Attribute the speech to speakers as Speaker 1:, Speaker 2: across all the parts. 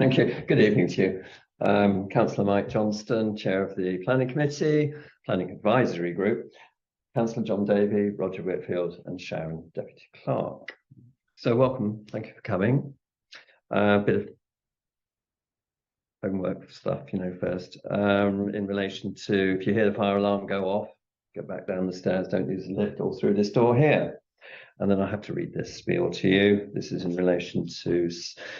Speaker 1: Thank you. Good evening to you. Councillor Mike Johnston, Chair of the Planning Committee, Planning Advisory Group, Councillor John Davey, Roger Whitfield and Sharon, Deputy Clerk. So welcome, thank you for coming. A bit of homework stuff, first. In relation to, if you hear the fire alarm go off, get back down the stairs, don't use the lift or through this door here. And then I have to read this spiel to you. This is in relation to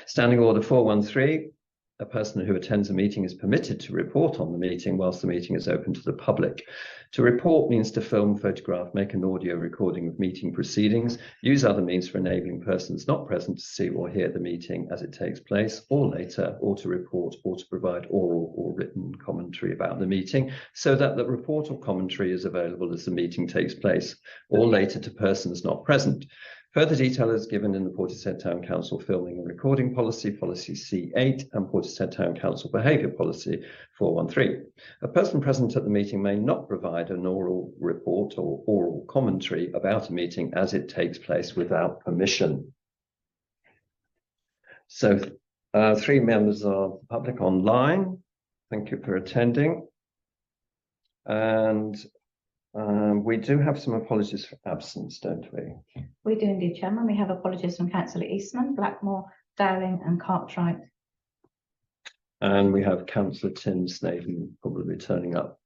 Speaker 1: Standing Order 413. A person who attends a meeting is permitted to report on the meeting whilst the meeting is open to the public. To report means to film, photograph, make an audio recording of meeting proceedings, use other means for enabling persons not present to see or hear the meeting as it takes place, or later, or to report or to provide oral or written commentary about the meeting, so that the report or commentary is available as the meeting takes place, or later to persons not present. Further detail is given in the Portishead Town Council Filming and Recording Policy, Policy C8, and Portishead Town Council Behaviour Policy 413. A person present at the meeting may not provide an oral report or oral commentary about a meeting as it takes place without permission. So, 3 members of the public online. Thank you for attending. And we do have some apologies for absence, don't we?
Speaker 2: We do indeed, Chairman. We have apologies from Councillor Eastman, Blackmore, Dowling and Cartwright.
Speaker 1: And we have Councillor Tim Snaden probably turning up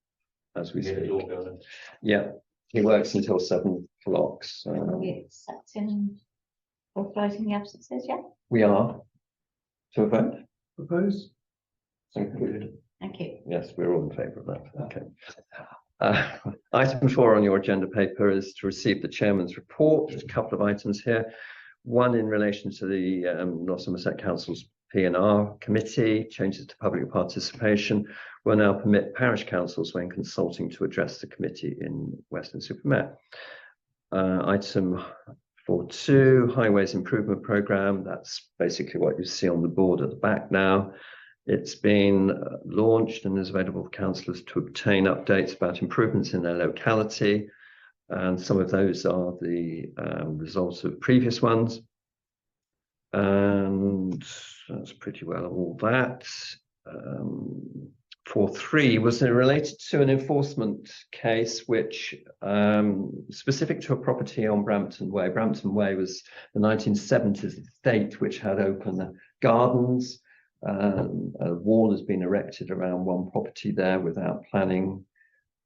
Speaker 1: as we speak. Yeah, he works until 7 o'clock. So
Speaker 2: are we accepting authorising the absences, yeah?
Speaker 1: We are. To a vote?
Speaker 3: Propose.
Speaker 1: Thank you.
Speaker 2: Thank you.
Speaker 1: Yes, we're all in favour of that. Okay. Item 4 on your agenda paper is to receive the Chairman's report. There's a couple of items here. One in relation to the North Somerset Council's P&R committee, changes to public participation will now permit parish councils when consulting to address the committee in Weston-super-Mare. Item 4.2, Highways Improvement Programme. That's basically what you see on the board at the back now. It's been launched and is available for councillors to obtain updates about improvements in their locality. And some of those are the results of previous ones. And that's pretty well all that. 4.3 was related to an enforcement case which specific to a property on Brampton Way. Brampton Way was the 1970s estate which had open gardens. A wall has been erected around one property there without planning,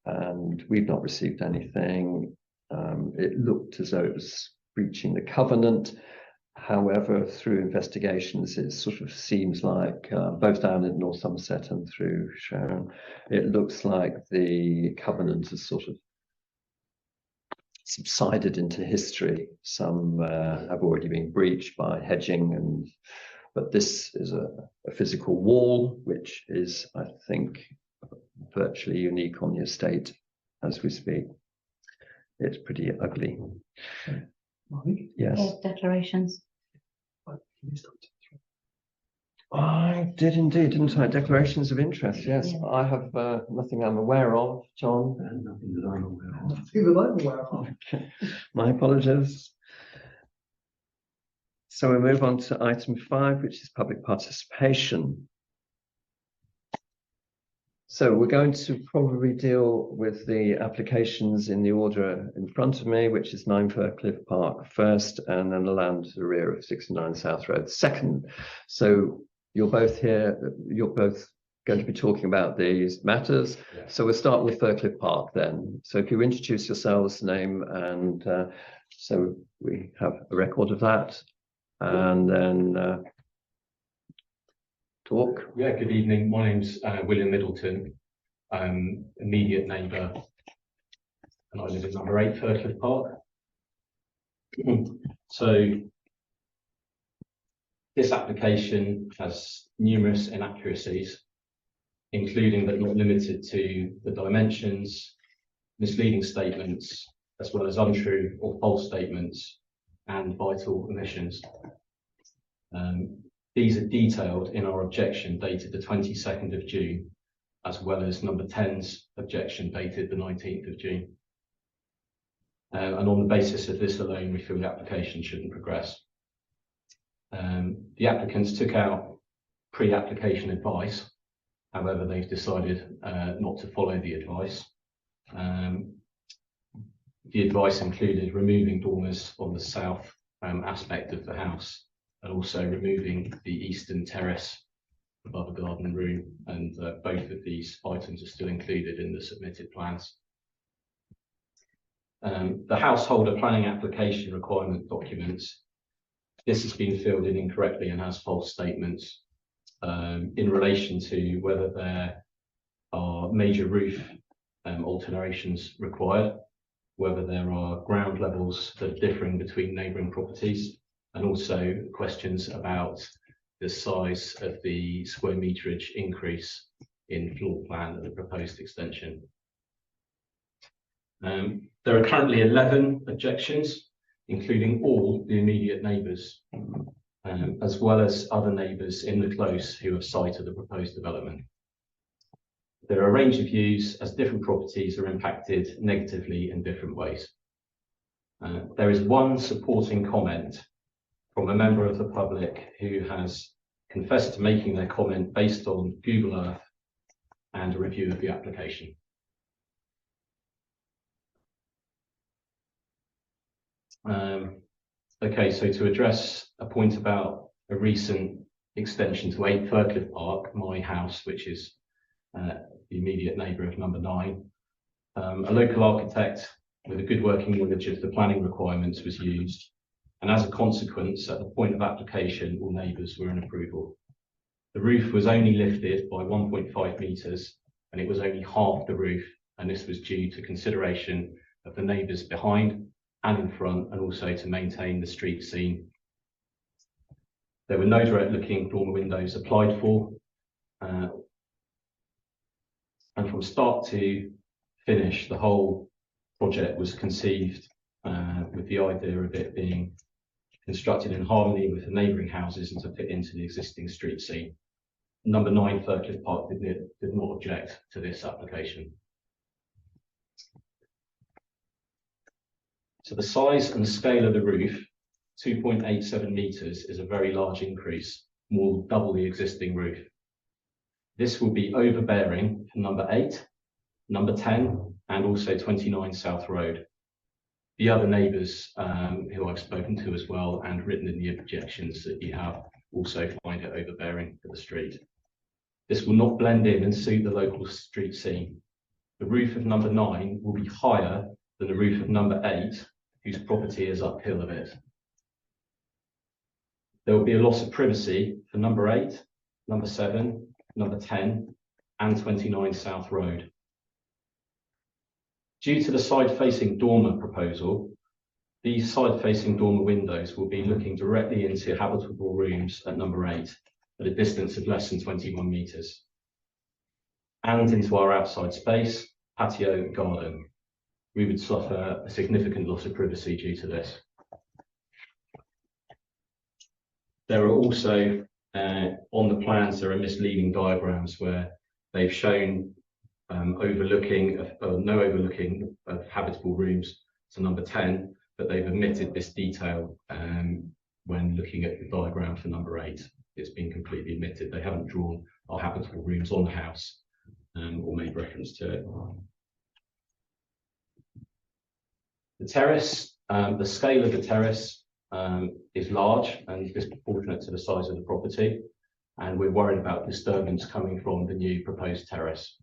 Speaker 1: and we've not received anything. It looked as though it was breaching the covenant. However, through investigations, it sort of seems like both down in North Somerset and through Sharon, it looks like the covenant has sort of subsided into history. Some have already been breached by hedging, but this is a physical wall, which is, I think, virtually unique on the estate as we speak. It's pretty ugly. Yes.
Speaker 2: Declarations.
Speaker 1: I did indeed, didn't I? Declarations of interest, yes.
Speaker 2: Yeah.
Speaker 1: I have nothing I'm aware of, John.
Speaker 3: Nothing that I'm aware of. Nothing that I'm aware of.
Speaker 1: Okay. My apologies. So we move on to item 5, which is public participation. So we're going to probably deal with the applications in the order in front of me, which is 9 Fircliffe Park first, and then the land to the rear of 69 South Road second. So you're both here, you're both going to be talking about these matters. Yeah. So we'll start with Fircliffe Park then. So if you introduce yourselves, name, and so we have a record of that, and then talk.
Speaker 4: Yeah, good evening. My name's William Middleton. I'm immediate neighbour, and I live in number 8 Fircliffe Park. So this application has numerous inaccuracies, including but not limited to the dimensions, misleading statements, as well as untrue or false statements and vital omissions. These are detailed in our objection dated the 22nd of June, as well as number 10's objection dated the 19th of June. And on the basis of this alone, we feel the application shouldn't progress. The applicants took out pre-application advice. However, they've decided not to follow the advice. The advice included removing dormers on the south aspect of the house, and also removing the eastern terrace above a garden room, and both of these items are still included in the submitted plans. The householder planning application requirement documents, this has been filled in incorrectly and has false statements in relation to whether there are major roof alterations required, whether there are ground levels that are differing between neighbouring properties, and also questions about the size of the square meterage increase in floor plan of the proposed extension. There are currently 11 objections, including all the immediate neighbours, as well as other neighbours in the close who have cited the proposed development. There are a range of views as different properties are impacted negatively in different ways. There is one supporting comment from a member of the public who has confessed to making their comment based on Google Earth and a review of the application. Okay, so to address a point about a recent extension to 8 Fircliffe Park, my house, which is the immediate neighbour of number 9, a local architect with a good working knowledge of the planning requirements was used, and as a consequence, at the point of application, all neighbours were in approval. The roof was only lifted by 1.5 metres, and it was only half the roof, and this was due to consideration of the neighbours behind and in front, and also to maintain the street scene. There were no direct looking dormer windows applied for, and from start to finish, the whole project was conceived with the idea of it being constructed in harmony with the neighbouring houses and to fit into the existing street scene. Number 9 Fircliffe Park did not object to this application. So the size and scale of the roof, 2.87 metres, is a very large increase, more than double the existing roof. This will be overbearing for number 8, number 10, and also 29 South Road. The other neighbours who I've spoken to as well and written in the objections that you have also find it overbearing for the street. This will not blend in and suit the local street scene. The roof of number 9 will be higher than the roof of number 8, whose property is uphill a bit. There will be a loss of privacy for number 8, number 7, number 10, and 29 South Road. Due to the side-facing dormer proposal, these side-facing dormer windows will be looking directly into habitable rooms at number 8 at a distance of less than 21 metres, and into our outside space, patio, garden. We would suffer a significant loss of privacy due to this. There are also, on the plans, there are misleading diagrams where they've shown no overlooking of habitable rooms to number 10, but they've omitted this detail when looking at the diagram for number 8. It's been completely omitted. They haven't drawn our habitable rooms on the house or made reference to it. The terrace, the scale of the terrace is large and disproportionate to the size of the property, and we're worried about disturbance coming from the new proposed terrace.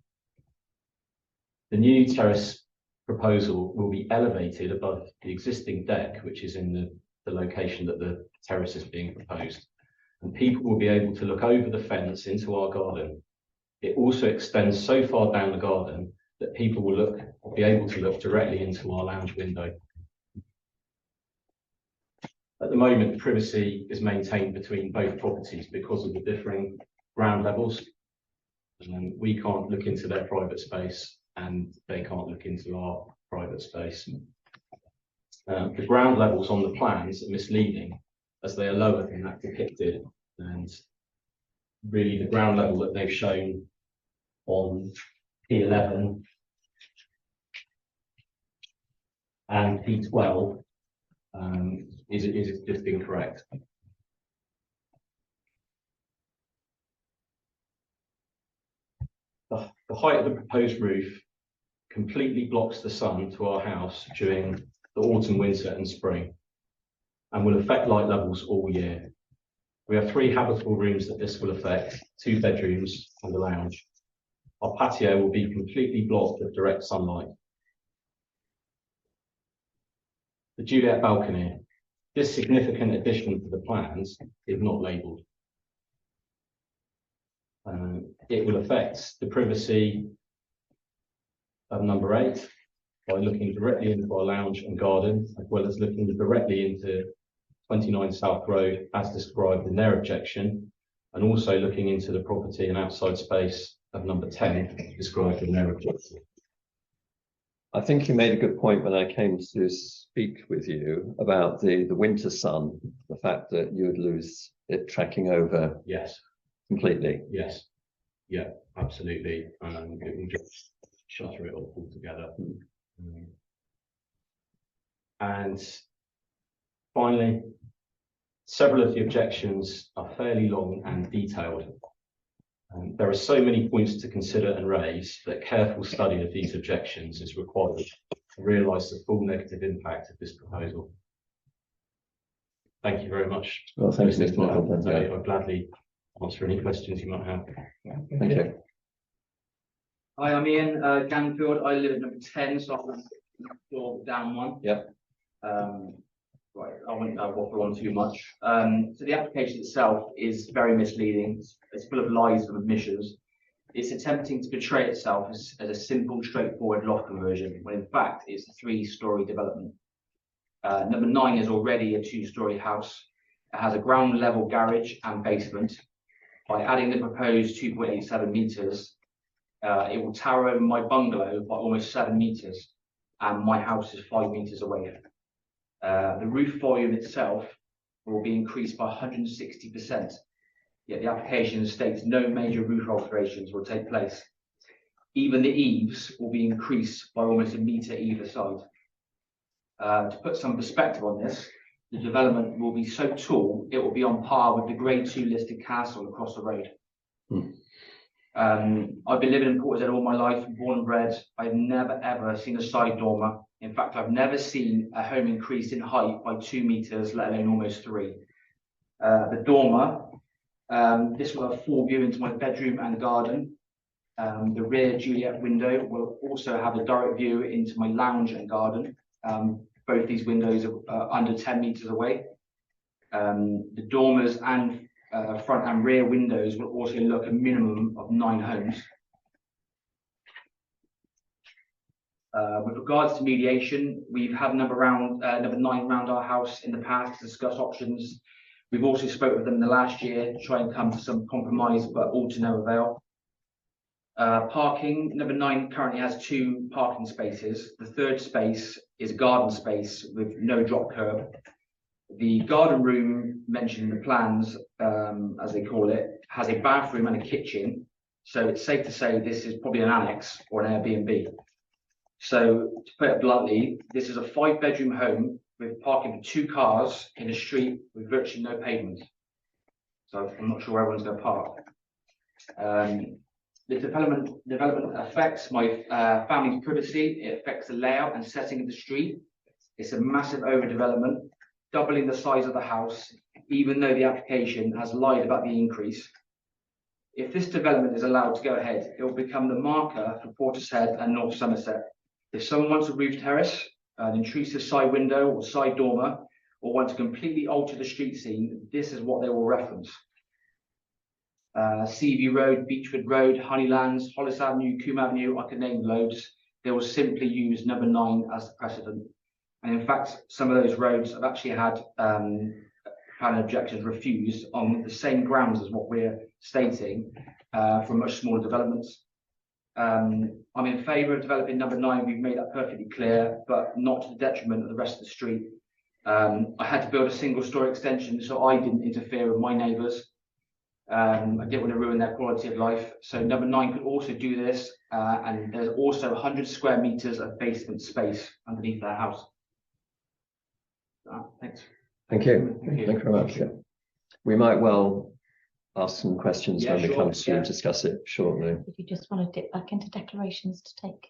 Speaker 4: The new terrace proposal will be elevated above the existing deck, which is in the location that the terrace is being proposed, and people will be able to look over the fence into our garden. It also extends so far down the garden that people will be able to look directly into our lounge window. At the moment, privacy is maintained between both properties because of the differing ground levels. We can't look into their private space and they can't look into our private space. The ground levels on the plans are misleading as they are lower than that depicted, and really the ground level that they've shown on P11 and P12 is just incorrect. The height of the proposed roof completely blocks the sun to our house during the autumn, winter and spring, and will affect light levels all year. We have 3 habitable rooms that this will affect, 2 bedrooms and a lounge. Our patio will be completely blocked of direct sunlight. The Juliet balcony. This significant addition to the plans is not labelled. It will affect the privacy of number 8 by looking directly into our lounge and garden, as well as looking directly into 29 South Road as described in their objection, and also looking into the property and outside space of number 10 described in their objection.
Speaker 1: I think you made a good point when I came to speak with you about the winter sun, the fact that you would lose it tracking over
Speaker 4: Yes,
Speaker 1: completely.
Speaker 4: yes, yeah, absolutely. It will just shutter it off altogether. And finally, several of the objections are fairly long and detailed. There are so many points to consider and raise that careful study of these objections is required to realise the full negative impact of this proposal. Thank you very much.
Speaker 1: Well, thank you,
Speaker 4: Mr.
Speaker 1: Mr. Middleton.
Speaker 4: Today. I'll gladly answer any questions you might have.
Speaker 1: Thank you.
Speaker 5: Hi, I'm Ian Ganfield. I live at number 10, so I'm floor down one.
Speaker 1: Yep.
Speaker 5: Right, I won't waffle on too much. So the application itself is very misleading. It's full of lies and omissions. It's attempting to portray itself as a simple, straightforward loft conversion, when in fact it's a 3-storey development. Number 9 is already a 2-storey house. It has a ground level garage and basement. By adding the proposed 2.87 metres, it will tower over my bungalow by almost 7 metres, and my house is 5 metres away. The roof volume itself will be increased by 160%, yet the application states no major roof alterations will take place. Even the eaves will be increased by almost a metre either side. To put some perspective on this, the development will be so tall, it will be on par with the Grade 2 listed castle across the road. I've been living in Portishead all my life, born and bred. I've never ever seen a side dormer. In fact, I've never seen a home increase in height by 2 metres, let alone almost 3. The dormer, this will have full view into my bedroom and garden. The rear Juliet window will also have a direct view into my lounge and garden. Both these windows are under 10 metres away. The dormers and front and rear windows will also look a minimum of 9 homes. With regards to mediation, we've had number 9 around our house in the past to discuss options. We've also spoken with them in the last year to try and come to some compromise, but all to no avail. Parking, number 9 currently has 2 parking spaces. The third space is a garden space with no drop curb. The garden room mentioned in the plans, as they call it, has a bathroom and a kitchen. So it's safe to say this is probably an annex or an Airbnb. So to put it bluntly, this is a 5-bedroom home with parking for 2 cars in a street with virtually no pavement. So I'm not sure where everyone's going to park. The development affects my family's privacy. It affects the layout and setting of the street. It's a massive overdevelopment, doubling the size of the house, even though the application has lied about the increase. If this development is allowed to go ahead, it will become the marker for Portishead and North Somerset. If someone wants a roof terrace, an intrusive side window or side dormer, or want to completely alter the street scene, this is what they will reference. Seaview Road, Beechwood Road, Honeylands, Hollis Avenue, Coombe Avenue, I can name loads. They will simply use number 9 as the precedent. And in fact, some of those roads have actually had planning objections refused on the same grounds as what we're stating for much smaller developments. I'm in favour of developing number 9. We've made that perfectly clear, but not to the detriment of the rest of the street. I had to build a 1-storey extension so I didn't interfere with my neighbours. I didn't want to ruin their quality of life. So number 9 could also do this, and there's also 100 square metres of basement space underneath their house. Thanks.
Speaker 1: Thank you.
Speaker 5: Thank you.
Speaker 1: Thank you very much. Yeah. We might well ask some questions
Speaker 5: Yeah,
Speaker 1: when we
Speaker 5: sure,
Speaker 1: come to
Speaker 5: yeah.
Speaker 1: discuss it shortly.
Speaker 2: If you just want to dip back into declarations to take.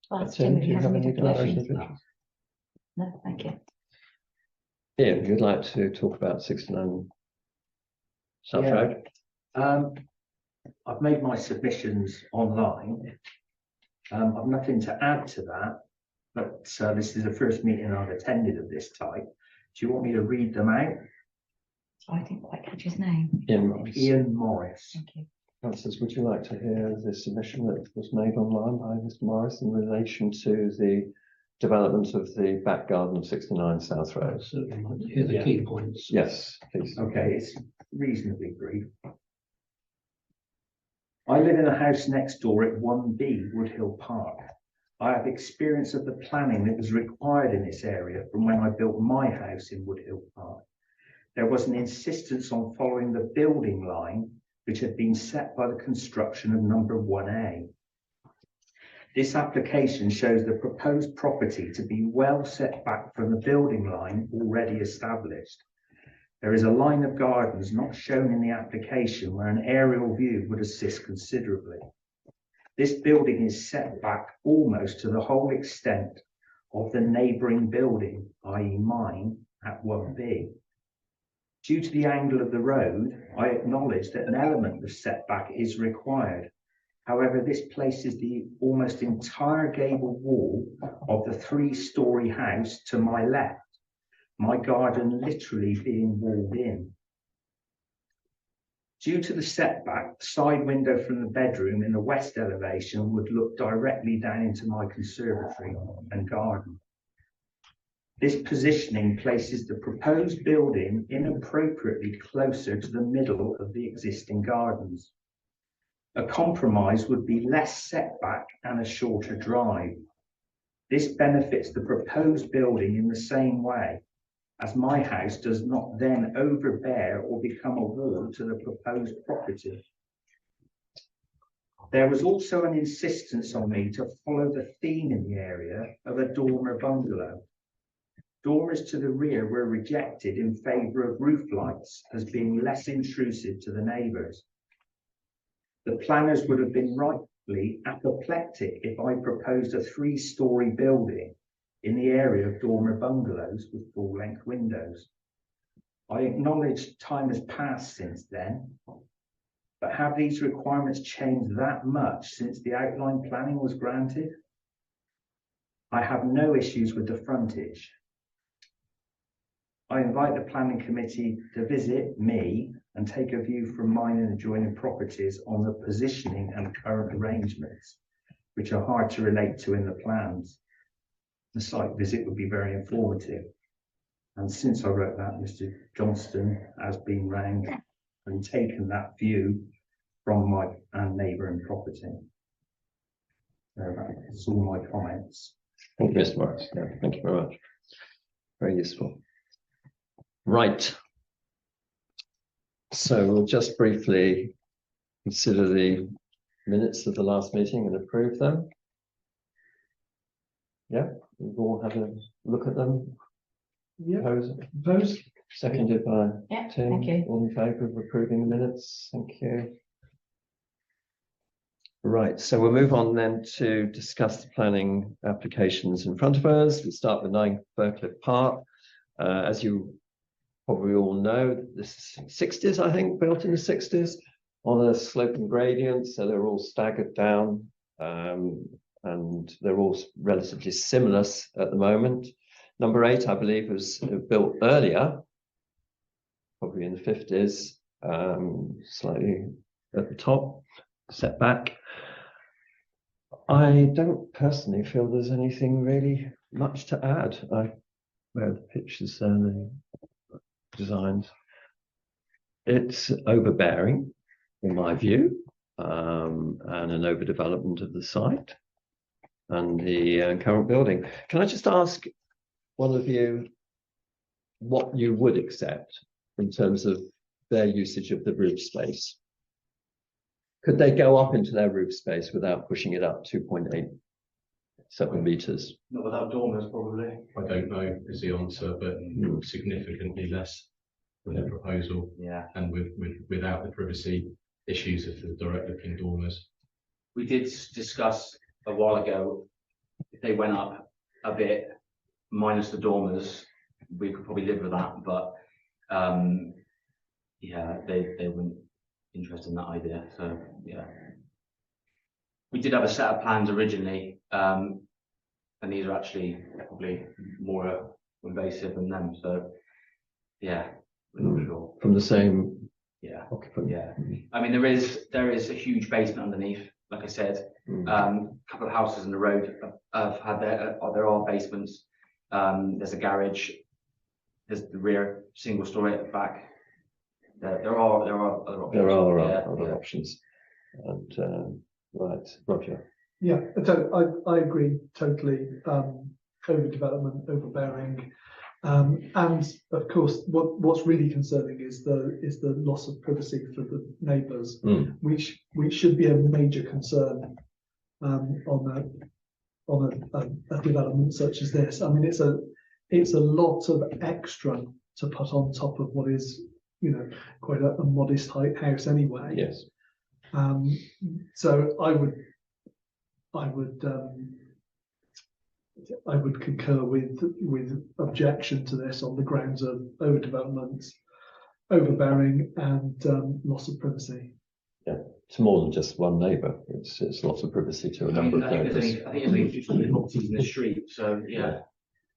Speaker 2: To ask
Speaker 1: Tim,
Speaker 2: Tim if
Speaker 1: do
Speaker 2: he
Speaker 1: you
Speaker 2: has
Speaker 1: have
Speaker 2: any
Speaker 1: any declarations?
Speaker 2: declarations. No, thank you.
Speaker 1: Ian, you'd like to talk about 69 South
Speaker 6: Yeah.
Speaker 1: Road?
Speaker 6: I've made my submissions online. I've nothing to add to that, but this is the first meeting I've attended of this type. Do you want me to read them out?
Speaker 2: So I didn't quite catch his name.
Speaker 1: Ian Morris.
Speaker 6: Ian Morris.
Speaker 2: Thank you.
Speaker 1: Councillors, would you like to hear the submission that was made online by Mr Morris in relation to the development of the back garden of 69 South Road?
Speaker 3: Certainly, like to hear the
Speaker 6: Yeah.
Speaker 3: key points.
Speaker 1: Yes, please.
Speaker 6: Okay, it's reasonably brief. I live in a house next door at 1B Woodhill Park. I have experience of the planning that was required in this area from when I built my house in Woodhill Park. There was an insistence on following the building line, which had been set by the construction of number 1A. This application shows the proposed property to be well set back from the building line already established. There is a line of gardens not shown in the application where an aerial view would assist considerably. This building is set back almost to the whole extent of the neighbouring building, i.e. mine, at 1B. Due to the angle of the road, I acknowledge that an element of setback is required. However, this places the almost entire gable wall of the 3-storey house to my left, my garden literally being walled in. Due to the setback, the side window from the bedroom in the west elevation would look directly down into my conservatory and garden. This positioning places the proposed building inappropriately closer to the middle of the existing gardens. A compromise would be less setback and a shorter drive. This benefits the proposed building in the same way, as my house does not then overbear or become a wall to the proposed property. There was also an insistence on me to follow the theme in the area of a dormer bungalow. Dormers to the rear were rejected in favour of roof lights as being less intrusive to the neighbours. The planners would have been rightly apoplectic if I proposed a 3-storey building in the area of dormer bungalows with full-length windows. I acknowledge time has passed since then, but have these requirements changed that much since the outline planning was granted? I have no issues with the frontage. I invite the planning committee to visit me and take a view from mine and adjoining properties on the positioning and current arrangements, which are hard to relate to in the plans. The site visit would be very informative. And since I wrote that, Mr. Johnston has been round and taken that view from my neighbouring property. That's all my comments.
Speaker 1: Thank you, Mr Morris. Yeah, thank you very much. Very useful. Right. So we'll just briefly consider the minutes of the last meeting and approve them. Yeah, we've all had a look at them.
Speaker 3: Yeah,
Speaker 1: Propose, seconded by
Speaker 2: Yeah,
Speaker 1: Tim.
Speaker 2: thank you.
Speaker 1: All in favour of approving the minutes? Thank you. Right, so we'll move on then to discuss the planning applications in front of us. We start with 9 Burcliffe Park. As you probably all know, this is 60s, I think, built in the 60s on a sloping gradient, so they're all staggered down, and they're all relatively similar at the moment. Number 8, I believe, was built earlier, probably in the 50s, slightly at the top, setback. I don't personally feel there's anything really much to add. Where the pictures and the designs. It's overbearing, in my view, and an overdevelopment of the site and the current building. Can I just ask one of you what you would accept in terms of their usage of the roof space? Could they go up into their roof space without pushing it up 2.87 meters?
Speaker 6: Not without dormers, probably.
Speaker 4: I don't know is the answer, but significantly less. with the proposal
Speaker 5: Yeah.
Speaker 4: and without the privacy issues of the direct looking dormers.
Speaker 5: We did discuss a while ago, if they went up a bit, minus the dormers, we could probably live with that, but yeah, they weren't interested in that idea, so yeah. We did have a set of plans originally, and these are actually probably more invasive than them, so yeah, we're not sure.
Speaker 1: From the same
Speaker 5: Yeah,
Speaker 1: occupant.
Speaker 5: yeah. I mean, there is a huge basement underneath, like I said.
Speaker 1: Mm.
Speaker 5: A couple of houses in the road have had there are basements. There's a garage. There's the rear single story at the back. There are other options.
Speaker 1: There are
Speaker 5: Yeah,
Speaker 1: other
Speaker 5: yeah.
Speaker 1: options. And right, Roger.
Speaker 3: Yeah, I agree totally. Overdevelopment, overbearing, and of course, what's really concerning is the loss of privacy for the neighbours,
Speaker 1: Mm.
Speaker 3: which should be a major concern on a development such as this. I mean, it's a lot of extra to put on top of what is, you know, quite a modest height house anyway.
Speaker 1: Yes.
Speaker 3: So I would concur with objection to this on the grounds of overdevelopment, overbearing, and loss of privacy.
Speaker 1: It's more than just one neighbour. It's lots of privacy to a number of
Speaker 5: I think
Speaker 1: neighbours.
Speaker 5: there's only 50 properties in the street, so yeah.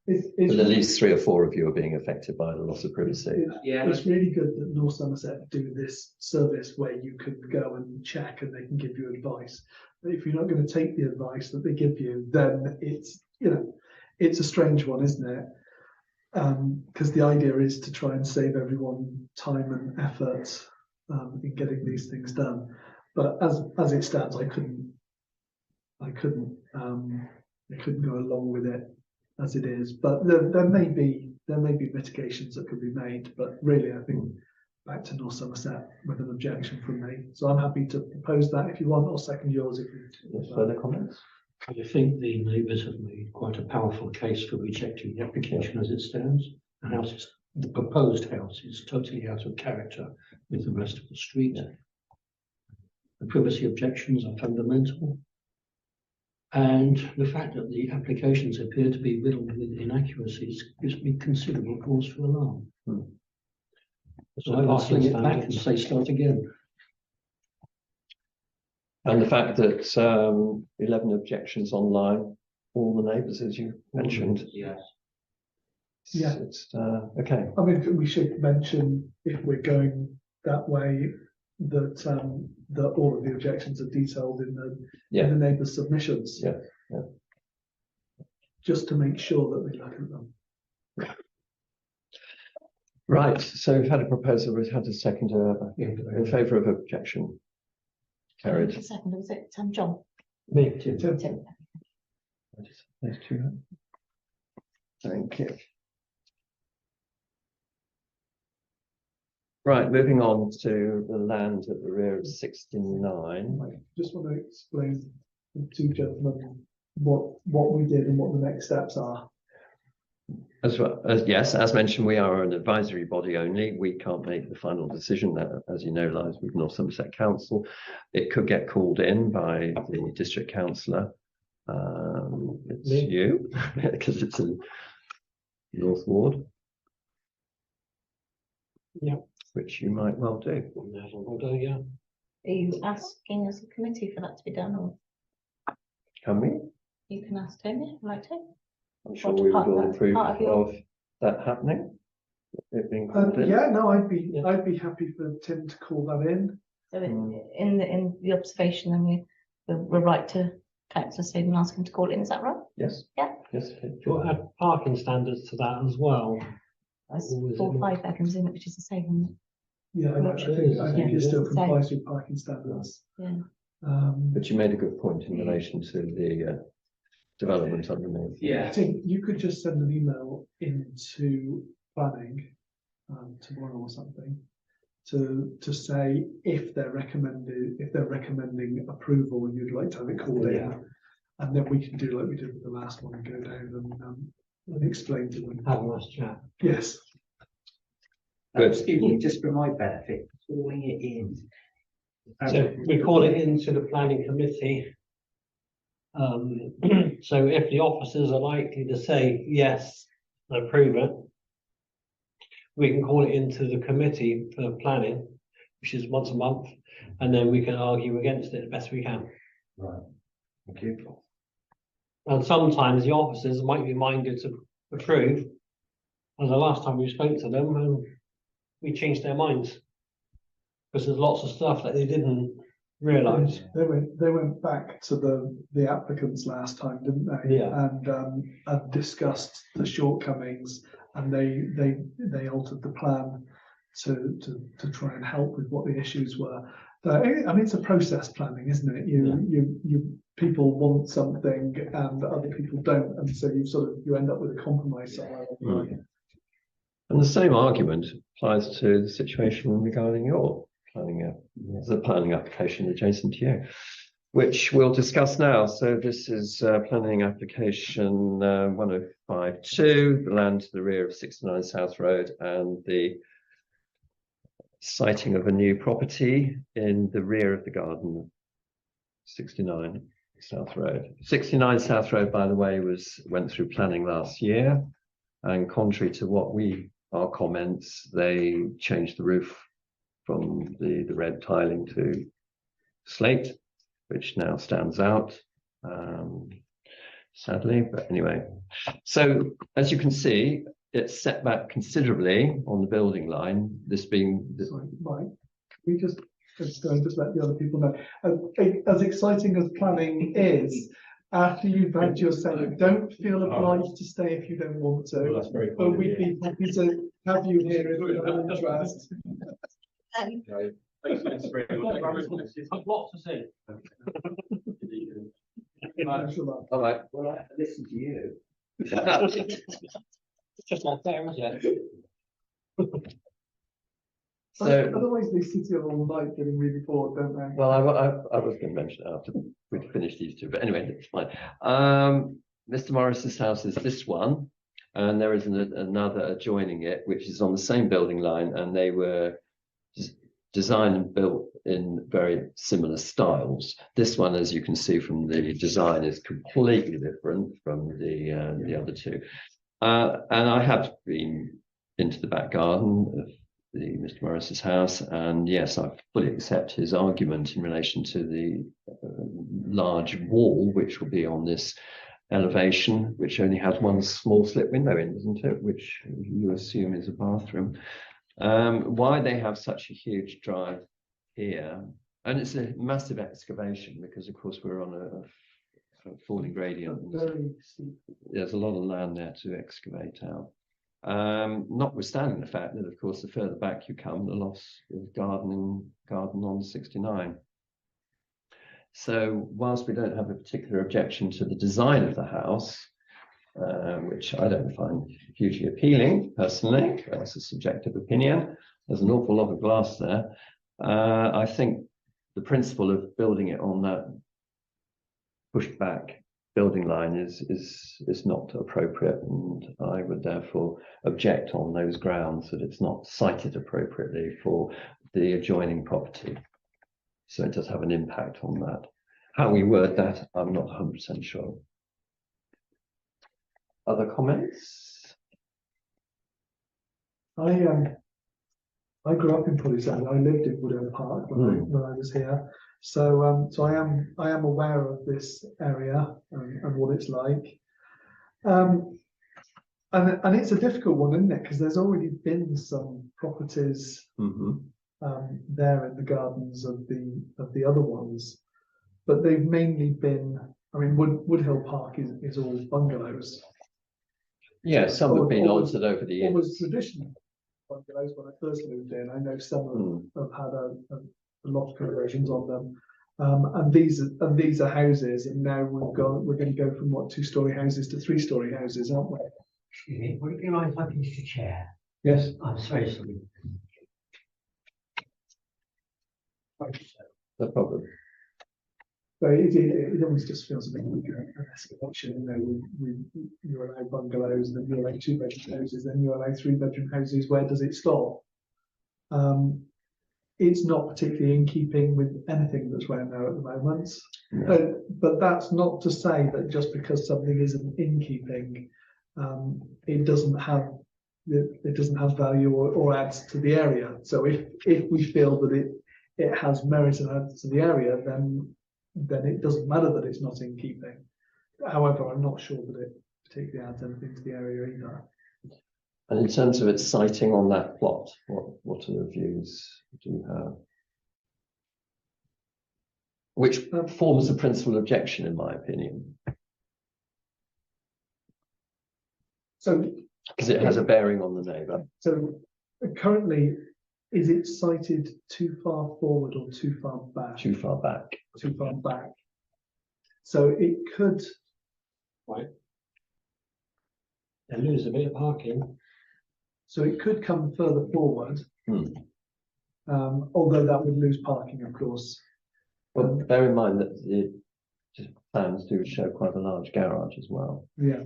Speaker 1: But at least 3 or 4 of you are being affected by the loss of privacy.
Speaker 5: Yeah,
Speaker 3: It's really good that North Somerset do this service where you can go and check and they can give you advice. But if you're not going to take the advice that they give you, then it's, you know, it's a strange one, isn't it? Because the idea is to try and save everyone time and effort in getting these things done. But as it stands, I couldn't go along with it as it is. But there may be mitigations that could be made. But really, I think back to North Somerset with an objection from me. So I'm happy to propose that if you want, or second yours if you.
Speaker 1: Yes, further comments?
Speaker 7: I think the neighbours have made quite a powerful case for rejecting the application as it stands. The proposed house is totally out of character with the rest of the street.
Speaker 1: Yeah.
Speaker 7: The privacy objections are fundamental. And the fact that the applications appear to be riddled with inaccuracies gives me considerable cause for alarm.
Speaker 1: Hmm.
Speaker 7: So I will sling it back and say start again.
Speaker 1: And the fact that 11 objections online, all the neighbours, as you mentioned.
Speaker 5: yeah.
Speaker 3: Yeah.
Speaker 1: It's okay.
Speaker 3: I mean, we should mention if we're going that way that all of the objections are detailed in the neighbours' submissions.
Speaker 1: Yeah, yeah.
Speaker 3: Just to make sure that we look at them.
Speaker 1: Right. So we've had a proposal. We've had a second in favour of objection. Carried.
Speaker 2: The second, was it John?
Speaker 7: Me too.
Speaker 3: Tim.
Speaker 1: Those two. Thank you. Right, moving on to the land at the rear of 69.
Speaker 3: I just want to explain to the two gentlemen what we did and what the next steps are.
Speaker 1: As well as, yes, as mentioned, we are an advisory body only. We can't make the final decision. That, as you know, lies with North Somerset Council. It could get called in by the district councillor. It's
Speaker 7: Me.
Speaker 1: you, because it's in North Ward.
Speaker 7: Yeah.
Speaker 1: Which you might well do.
Speaker 7: Although, yeah.
Speaker 2: Are you asking as a committee for that to be done, or
Speaker 1: Can we?
Speaker 2: you can ask Tony if you'd like to?
Speaker 1: I'm sure
Speaker 2: What
Speaker 1: we would
Speaker 2: part-
Speaker 1: all
Speaker 2: that's
Speaker 1: approve
Speaker 2: part of your-
Speaker 1: of that happening. It being called in.
Speaker 3: Yeah, no, I'd be happy for Tim to call that in.
Speaker 2: So in the observation, then we're right to councillor Stephen and ask him to call it in. Is that right?
Speaker 1: Yes.
Speaker 2: Yeah.
Speaker 1: Yes.
Speaker 8: We'll add parking standards to that as well.
Speaker 2: That's
Speaker 8: Or is
Speaker 2: 4
Speaker 8: it-
Speaker 2: 5 seconds in it, which is the same.
Speaker 3: Yeah, I
Speaker 2: Which
Speaker 3: think it still
Speaker 2: Yeah.
Speaker 3: complies with parking standards.
Speaker 2: Yeah.
Speaker 1: But you made a good point in relation to the development underneath.
Speaker 5: Yeah.
Speaker 3: Tim, you could just send an email into planning tomorrow or something to say if they're recommending approval and you'd like to have it called in, and then we can do like we did with the last one and go down and explain to them.
Speaker 8: Have a nice chat.
Speaker 3: Yes.
Speaker 1: Good.
Speaker 6: Excuse me, just for my benefit, calling it in.
Speaker 8: So we call it into the planning committee. So if the officers are likely to say, yes, approve it, we can call it into the committee for planning, which is once a month, and then we can argue against it the best we can.
Speaker 6: Right, thank you.
Speaker 8: And sometimes the officers might be minded to approve. And the last time we spoke to them, we changed their minds. Because there's lots of stuff that they didn't realise.
Speaker 3: They went back to the applicants last time, didn't they?
Speaker 8: Yeah.
Speaker 3: And discussed the shortcomings, and they altered the plan to try and help with what the issues were. I mean, it's a process planning, isn't it? You people want something and other people don't, and so you end up with a compromise somewhere.
Speaker 1: And the same argument applies to the situation regarding your planning, the planning application adjacent to you, which we'll discuss now. So this is planning application 1052, the land to the rear of 69 South Road, and the siting of a new property in the rear of the garden, 69 South Road. 69 South Road, by the way, went through planning last year, and contrary to our comments, they changed the roof from the red tiling to slate, which now stands out, sadly. But anyway, so as you can see, it's set back considerably on the building line. This being
Speaker 3: Sorry, Mike, can we just let the other people know? As exciting as planning is, after you've had your say, don't feel obliged to stay if you don't want to.
Speaker 4: Well, that's very
Speaker 3: But
Speaker 4: kind.
Speaker 3: we'd be happy to have you here if you're of interest.
Speaker 4: Thanks very much.
Speaker 8: I've got to say.
Speaker 3: Thanks a lot.
Speaker 1: all right.
Speaker 6: Well, I have to listen to you.
Speaker 8: It's just not fair, is it?
Speaker 1: So,
Speaker 3: Otherwise, they sit here all night getting really bored, don't they?
Speaker 1: well, I was going to mention it after we'd finished these two, but anyway, it's fine. Mr. Morris's house is this one, and there is another adjoining it, which is on the same building line, and they were designed and built in very similar styles. This one, as you can see from the design, is completely different from the other two. And I have been into the back garden of Mr. Morris's house, and yes, I fully accept his argument in relation to the large wall which will be on this elevation, which only has one small slip window in, doesn't it? Which you assume is a bathroom. Why they have such a huge drive here, and it's a massive excavation because, of course, we're on a falling gradient.
Speaker 3: Very steep.
Speaker 1: There's a lot of land there to excavate out. Notwithstanding the fact that, of course, the further back you come, the loss of garden on 69. So whilst we don't have a particular objection to the design of the house, which I don't find hugely appealing personally, that's a subjective opinion. There's an awful lot of glass there. I think the principle of building it on that pushed back building line is not appropriate, and I would therefore object on those grounds that it's not sited appropriately for the adjoining property. So it does have an impact on that. How we word that, I'm not 100% sure. Other comments?
Speaker 3: I grew up in Puddisade. I lived in Woodhill Park when I was here. So I am aware of this area and what it's like. And it's a difficult one, isn't it? Because there's already been some properties there in the gardens of the other ones, but they've mainly been. I mean, Woodhill Park is all bungalows.
Speaker 1: Yeah, some have been altered over the years.
Speaker 3: It was traditional bungalows when I first moved in. I know some have had a lot of conversions on them. And these are houses, and now we're going to go from 2-story houses to 3-story houses, aren't we?
Speaker 9: Excuse me, would it be right if I finish the chair?
Speaker 1: Yes.
Speaker 9: I'm sorry, sorry.
Speaker 1: No problem.
Speaker 3: So it always just feels a bit like an escalation. You know, you allow bungalows, then you allow 2-bedroom houses, then you allow 3-bedroom houses. Where does it stop? It's not particularly in keeping with anything that's around there at the moment.
Speaker 1: No.
Speaker 3: But that's not to say that just because something isn't in keeping, it doesn't have value or adds to the area. So if we feel that it has merit and adds to the area, then it doesn't matter that it's not in keeping. However, I'm not sure that it particularly adds anything to the area either.
Speaker 1: And in terms of its siting on that plot, what are the views do you have? Which forms the principal objection, in my opinion,
Speaker 3: So
Speaker 1: because it has a bearing on the neighbour.
Speaker 3: So currently, is it sited too far forward or too far back?
Speaker 1: Too far back.
Speaker 3: Too far back. So it could,
Speaker 8: They lose a bit of parking.
Speaker 3: so it could come further forward.
Speaker 1: Hmm.
Speaker 3: Although that would lose parking, of course.
Speaker 1: Well, bear in mind that the plans do show quite a large garage as well.
Speaker 3: Yeah.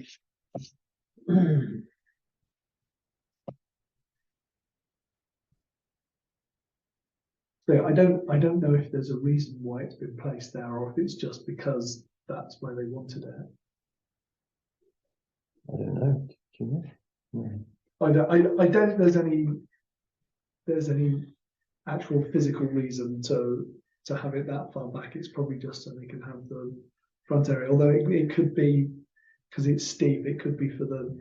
Speaker 3: So I don't know if there's a reason why it's been placed there, or if it's just because that's where they wanted it.
Speaker 1: I don't know. Do you know?
Speaker 3: I don't think there's any actual physical reason to have it that far back. It's probably just so they can have the front area. Although it could be, because it's steep, it could be for the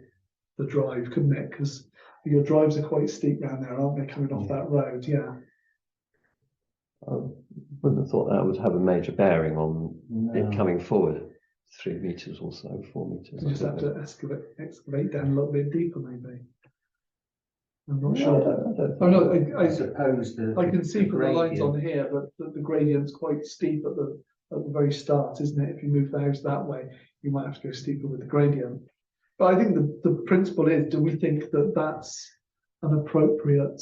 Speaker 3: drive, couldn't it? Because your drives are quite steep round there, aren't they, coming off that road? Yeah.
Speaker 1: I wouldn't have thought that would have a major bearing on it coming forward 3 meters or so, 4 meters.
Speaker 3: You just have to excavate down a little bit deeper, maybe. I'm not
Speaker 1: No,
Speaker 3: sure.
Speaker 1: I don't think
Speaker 3: I
Speaker 6: suppose
Speaker 3: I can see from the lines
Speaker 6: gradient-
Speaker 3: on here, but the gradient's quite steep at the very start, isn't it? If you move the house that way, you might have to go steeper with the gradient. But I think the principle is: do we think that that's an appropriate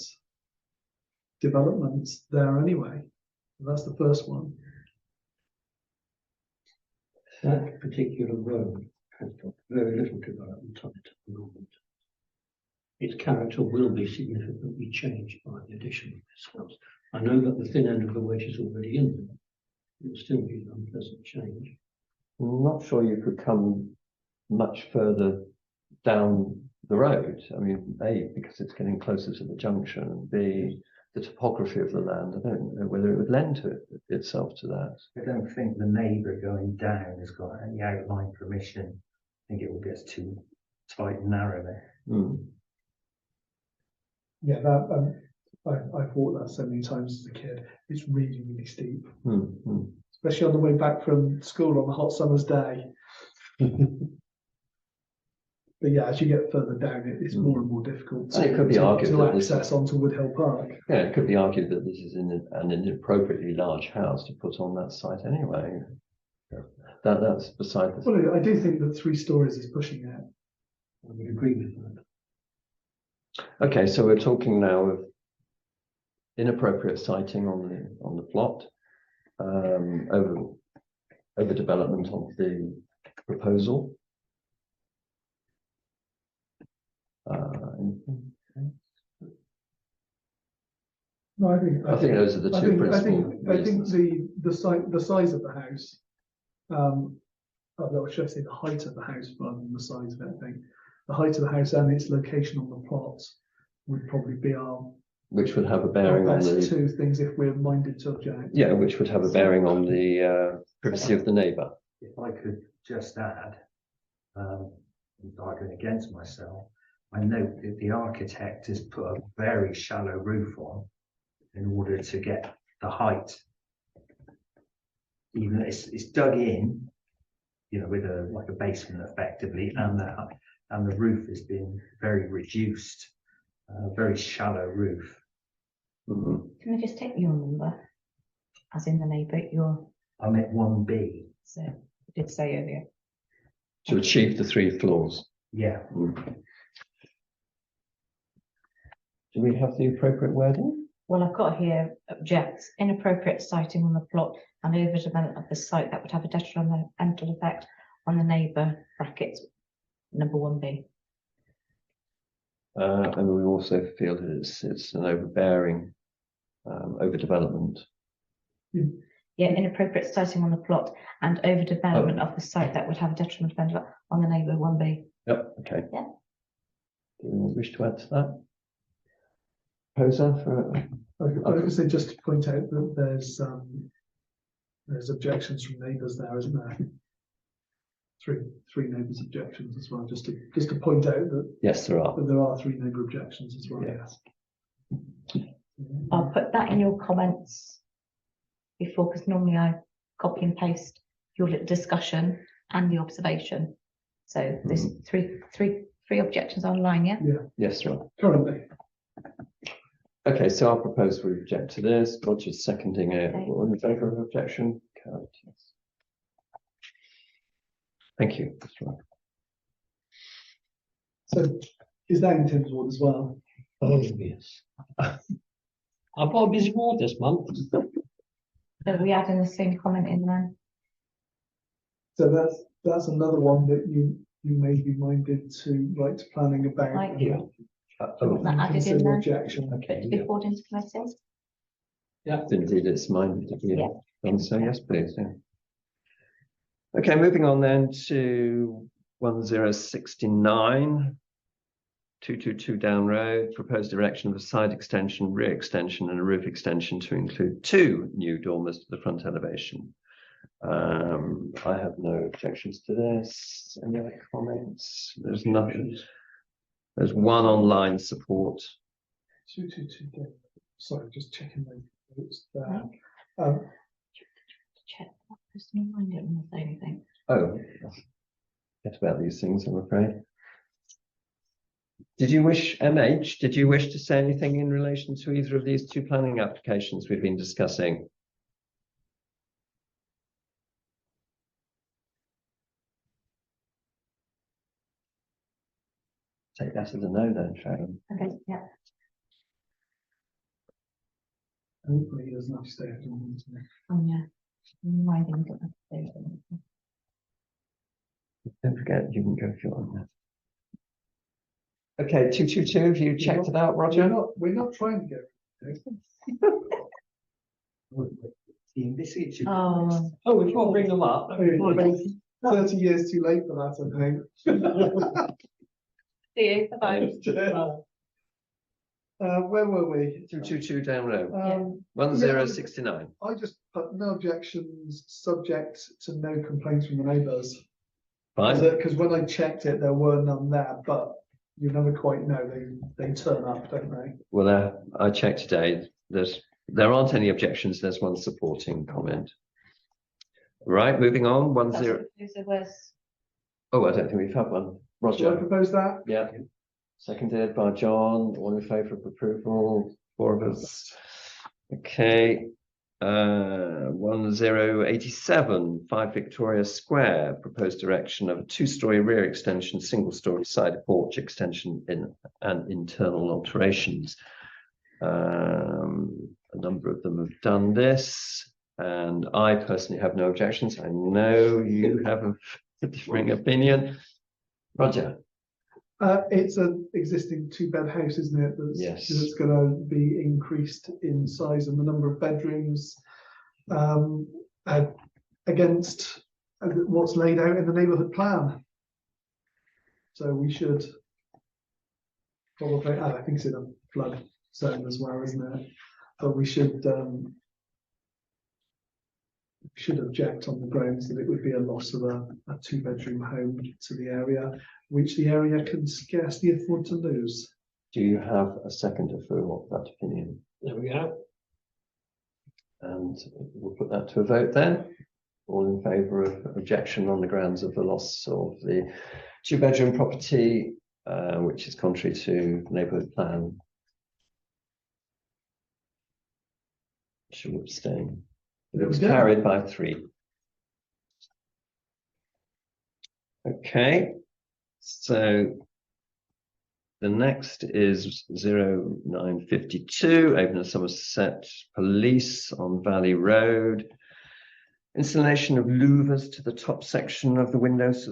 Speaker 3: development there anyway? That's the first one.
Speaker 7: That particular road has got very little development on it at the moment. Its character will be significantly changed by the addition of this house. I know that the thin end of the wedge is already in there. It will still be an unpleasant change.
Speaker 1: I'm not sure you could come much further down the road. I mean, A, because it's getting closer to the junction, and B, the topography of the land. I don't know whether it would lend to itself to that.
Speaker 6: I don't think the neighbour going down has got any outline permission. I think it will get too tight and narrow there.
Speaker 1: Hmm.
Speaker 3: Yeah, that I've walked that so many times as a kid. It's really, really steep, especially on the way back from school on a hot summer's day. But yeah, as you get further down, it's more and more difficult
Speaker 1: And it could be argued
Speaker 3: to
Speaker 1: that this
Speaker 3: access onto Woodhill Park.
Speaker 1: Yeah, it could be argued that this is an inappropriately large house to put on that site anyway. That's beside the.
Speaker 3: Well, I do think that 3 stories is pushing it.
Speaker 7: I would agree with that.
Speaker 1: Okay, so we're talking now of inappropriate siting on the plot, over development of the proposal.
Speaker 3: No, I think
Speaker 1: those are the two principal
Speaker 3: I think
Speaker 1: reasons.
Speaker 3: the size of the house, should I say the height of the house rather than the size of it? I think the height of the house and its location on the plot would probably be our
Speaker 1: Which would have a bearing on
Speaker 3: best
Speaker 1: the.
Speaker 3: 2 things if we're minded to object.
Speaker 1: Yeah, which would have a bearing on the privacy of the neighbour.
Speaker 6: If I could just add, arguing against myself, I note that the architect has put a very shallow roof on in order to get the height. Even it's dug in, with like a basement effectively, and the roof has been very reduced, very shallow roof.
Speaker 1: Mhm.
Speaker 2: Can I just take your number? As in the neighbour,
Speaker 6: I'm at 1B.
Speaker 2: so you did say earlier.
Speaker 1: To achieve the 3 floors.
Speaker 6: Yeah.
Speaker 1: Do we have the appropriate wording?
Speaker 2: Well, I've got here objects inappropriate siting on the plot and overdevelopment of the site that would have a detrimental effect on the neighbour, brackets number 1B.
Speaker 1: And we also feel that it's an overbearing, overdevelopment.
Speaker 2: Yeah, inappropriate siting on the plot and overdevelopment of the site that would have a detrimental benefit on the neighbour 1B.
Speaker 1: Yep, okay.
Speaker 2: Yeah.
Speaker 1: Do you wish to add to that? Proposer for,
Speaker 3: I could say just to point out that there's objections from neighbours there, isn't there? Three neighbours' objections as well, just to point out
Speaker 1: yes, there are.
Speaker 3: that there are 3 neighbour objections as well,
Speaker 1: Yeah.
Speaker 3: yes.
Speaker 2: I'll put that in your comments before, because normally I copy and paste your discussion and the observation. So there's three objections online, yeah?
Speaker 1: Yes, there are.
Speaker 3: Currently,
Speaker 1: Okay, so I'll propose we object to this. Roger's seconding it.
Speaker 2: Okay.
Speaker 1: All in favour of objection? Carried, yes. Thank you. That's right.
Speaker 3: so is that in Tim's ward as well?
Speaker 8: Oh, yes. I've got a busy ward this month.
Speaker 2: So we add in the same comment in there.
Speaker 3: So that's another one that you may be minded to write to planning about.
Speaker 2: Right.
Speaker 8: Yeah.
Speaker 2: Want that added in
Speaker 3: Consider
Speaker 2: there?
Speaker 3: objection.
Speaker 1: Okay.
Speaker 2: To be forwarded into committee?
Speaker 1: Indeed, it's mine to be
Speaker 2: Yeah.
Speaker 1: done. So yes, please. Yeah. Okay, moving on then to 1069. 222 Down Road, proposed erection of a side extension, rear extension, and a roof extension to include 2 new dormers to the front elevation. I have no objections to this. Any other comments? There's nothing. There's one online support.
Speaker 3: 222. Sorry, just checking the notes there.
Speaker 2: Check that person mind it when I say anything.
Speaker 1: Oh, forget about these things, I'm afraid. Did you wish, MH, did you wish to say anything in relation to either of these 2 planning applications we've been discussing? Take that as a no then, Sharon.
Speaker 2: Okay, yeah.
Speaker 3: Hopefully he doesn't have to stay at home.
Speaker 2: Oh, yeah. Reminding me to say anything.
Speaker 1: Don't forget, you can go if you want now. Okay, 222, have you checked it out, Roger?
Speaker 3: We're not trying to go.
Speaker 6: The envisaged.
Speaker 2: Oh,
Speaker 8: Oh, we've got to bring them up.
Speaker 3: 30 years too late for that, I think.
Speaker 2: see you, bye-bye.
Speaker 3: Where were we?
Speaker 1: 222 Down Road,
Speaker 2: Yeah.
Speaker 1: 1069.
Speaker 3: I just put no objections, subject to no complaints from the neighbours.
Speaker 1: Fine.
Speaker 3: Because when I checked it, there were none there, but you never quite know. They turn up, don't they?
Speaker 1: Well, I checked today. There aren't any objections. There's one supporting comment. Right, moving on. 10.
Speaker 2: Who's it was?
Speaker 1: Oh, I don't think we've had one.
Speaker 3: Shall I
Speaker 1: Roger.
Speaker 3: propose that?
Speaker 1: Yeah. Seconded by John. All in favour of approval? 4 of us. Okay. 1087, 5 Victoria Square, proposed erection of a 2-story rear extension, single-story side porch extension and internal alterations. A number of them have done this, and I personally have no objections. I know you have a differing opinion. Roger.
Speaker 3: It's an existing 2-bed house, isn't it?
Speaker 1: Yes.
Speaker 3: That's going to be increased in size and the number of bedrooms against what's laid out in the neighbourhood plan. So we should probably, I think it's in a flood zone as well, isn't it? But we should object on the grounds that it would be a loss of a 2-bedroom home to the area, which the area can scarcely afford to lose.
Speaker 1: Do you have a seconder for that opinion?
Speaker 8: There we go.
Speaker 1: And we'll put that to a vote then. All in favour of objection on the grounds of the loss of the 2-bedroom property, which is contrary to neighbourhood plan. Should abstain. It was carried by 3. Okay, so the next is 0952, Avon and Somerset Police on Valley Road. Installation of louvers to the top section of the windows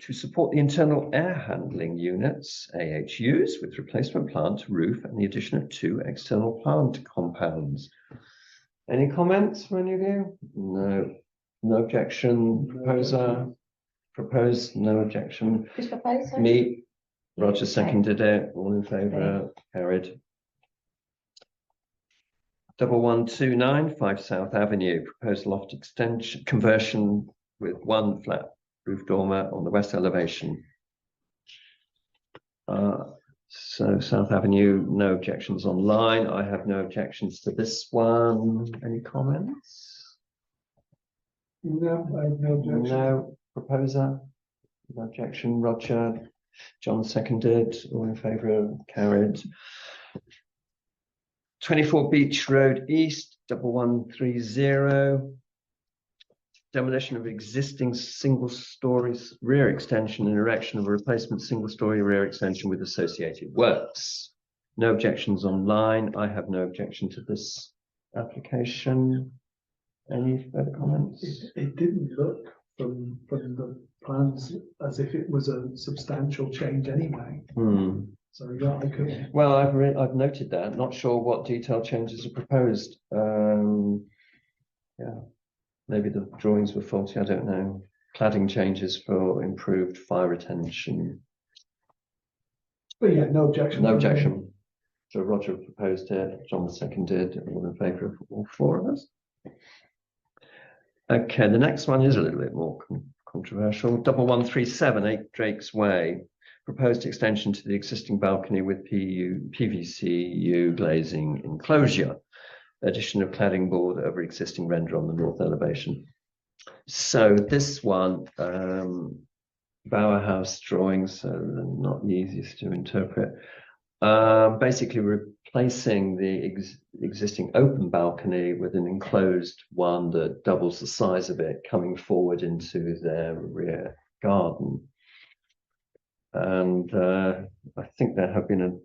Speaker 1: to support the internal air handling units, AHUs, with replacement plant roof and the addition of 2 external plant compounds. Any comments from any of you? No. No objection. Proposer? Proposed, no objection.
Speaker 2: Who's proposed? sorry?
Speaker 1: Me, Roger seconded it, all in favour, carried. 1129 5 South Avenue, proposed loft extension conversion with 1 flat roof dormer on the west elevation. So South Avenue, no objections online. I have no objections to this one. Any comments?
Speaker 3: No, I have no objection.
Speaker 1: No. Proposer? No objection. Roger? John seconded. All in favour? Carried. 24 Beach Road East, 1130. Demolition of existing single stories, rear extension and erection of a replacement single story rear extension with associated works. No objections online. I have no objection to this application. Any further comments?
Speaker 3: It didn't look from the plans as if it was a substantial change anyway. So yeah, I could.
Speaker 1: Well, I've noted that. Not sure what detailed changes are proposed. Yeah, maybe the drawings were faulty. I don't know. Cladding changes for improved fire retention.
Speaker 3: But yeah, no objection.
Speaker 1: No objection. So Roger proposed it. John seconded. All in favour of all 4 of us. Okay, the next one is a little bit more controversial. 1137 8 Drake's Way. Proposed extension to the existing balcony with PVC glazing enclosure. Addition of cladding board over existing render on the north elevation. So this one, Bauhaus drawings, so they're not the easiest to interpret. Basically replacing the existing open balcony with an enclosed one that doubles the size of it coming forward into their rear garden. And I think there have been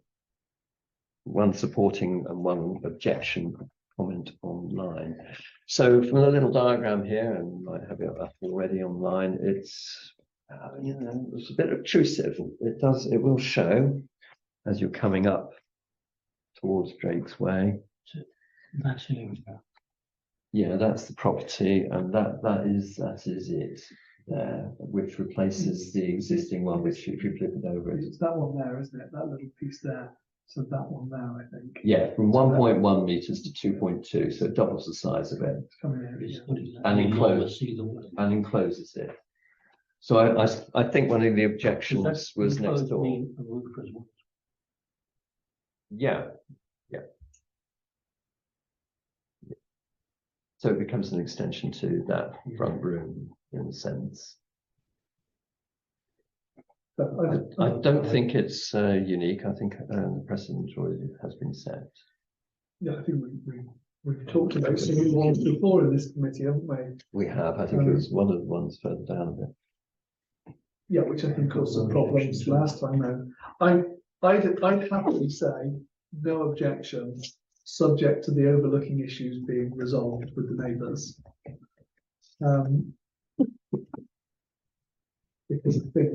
Speaker 1: one supporting and one objection comment online. So from the little diagram here, and you might have it up already online, it's it's a bit obtrusive. It will show as you're coming up towards Drake's Way.
Speaker 7: That's it.
Speaker 1: Yeah, that's the property, and that is it there, which replaces the existing one, which if you flip it over,
Speaker 3: It's that one there, isn't it? That little piece there. So that one there, I think.
Speaker 1: yeah, from 1.1 meters to 2.2, so it doubles the size of it
Speaker 3: It's coming in.
Speaker 7: It's
Speaker 3: Yeah.
Speaker 7: good, isn't it?
Speaker 1: And
Speaker 7: You
Speaker 1: enclosed.
Speaker 7: normally see the word.
Speaker 1: and encloses it. So I think one of the
Speaker 7: Does
Speaker 1: objections
Speaker 7: that
Speaker 1: was next
Speaker 7: enclosed
Speaker 1: door.
Speaker 7: mean a roof as well?
Speaker 1: Yeah. So it becomes an extension to that front room in a sense.
Speaker 3: But
Speaker 1: I don't think it's unique. I think the precedent already has been set.
Speaker 3: yeah, I think we've talked about similar ones before in this committee, haven't we?
Speaker 1: We have. I think it was one of the ones further down a bit.
Speaker 3: Yeah, which I think caused some problems last time round. I'd happily say no objection, subject to the overlooking issues being resolved with the neighbours. Because I think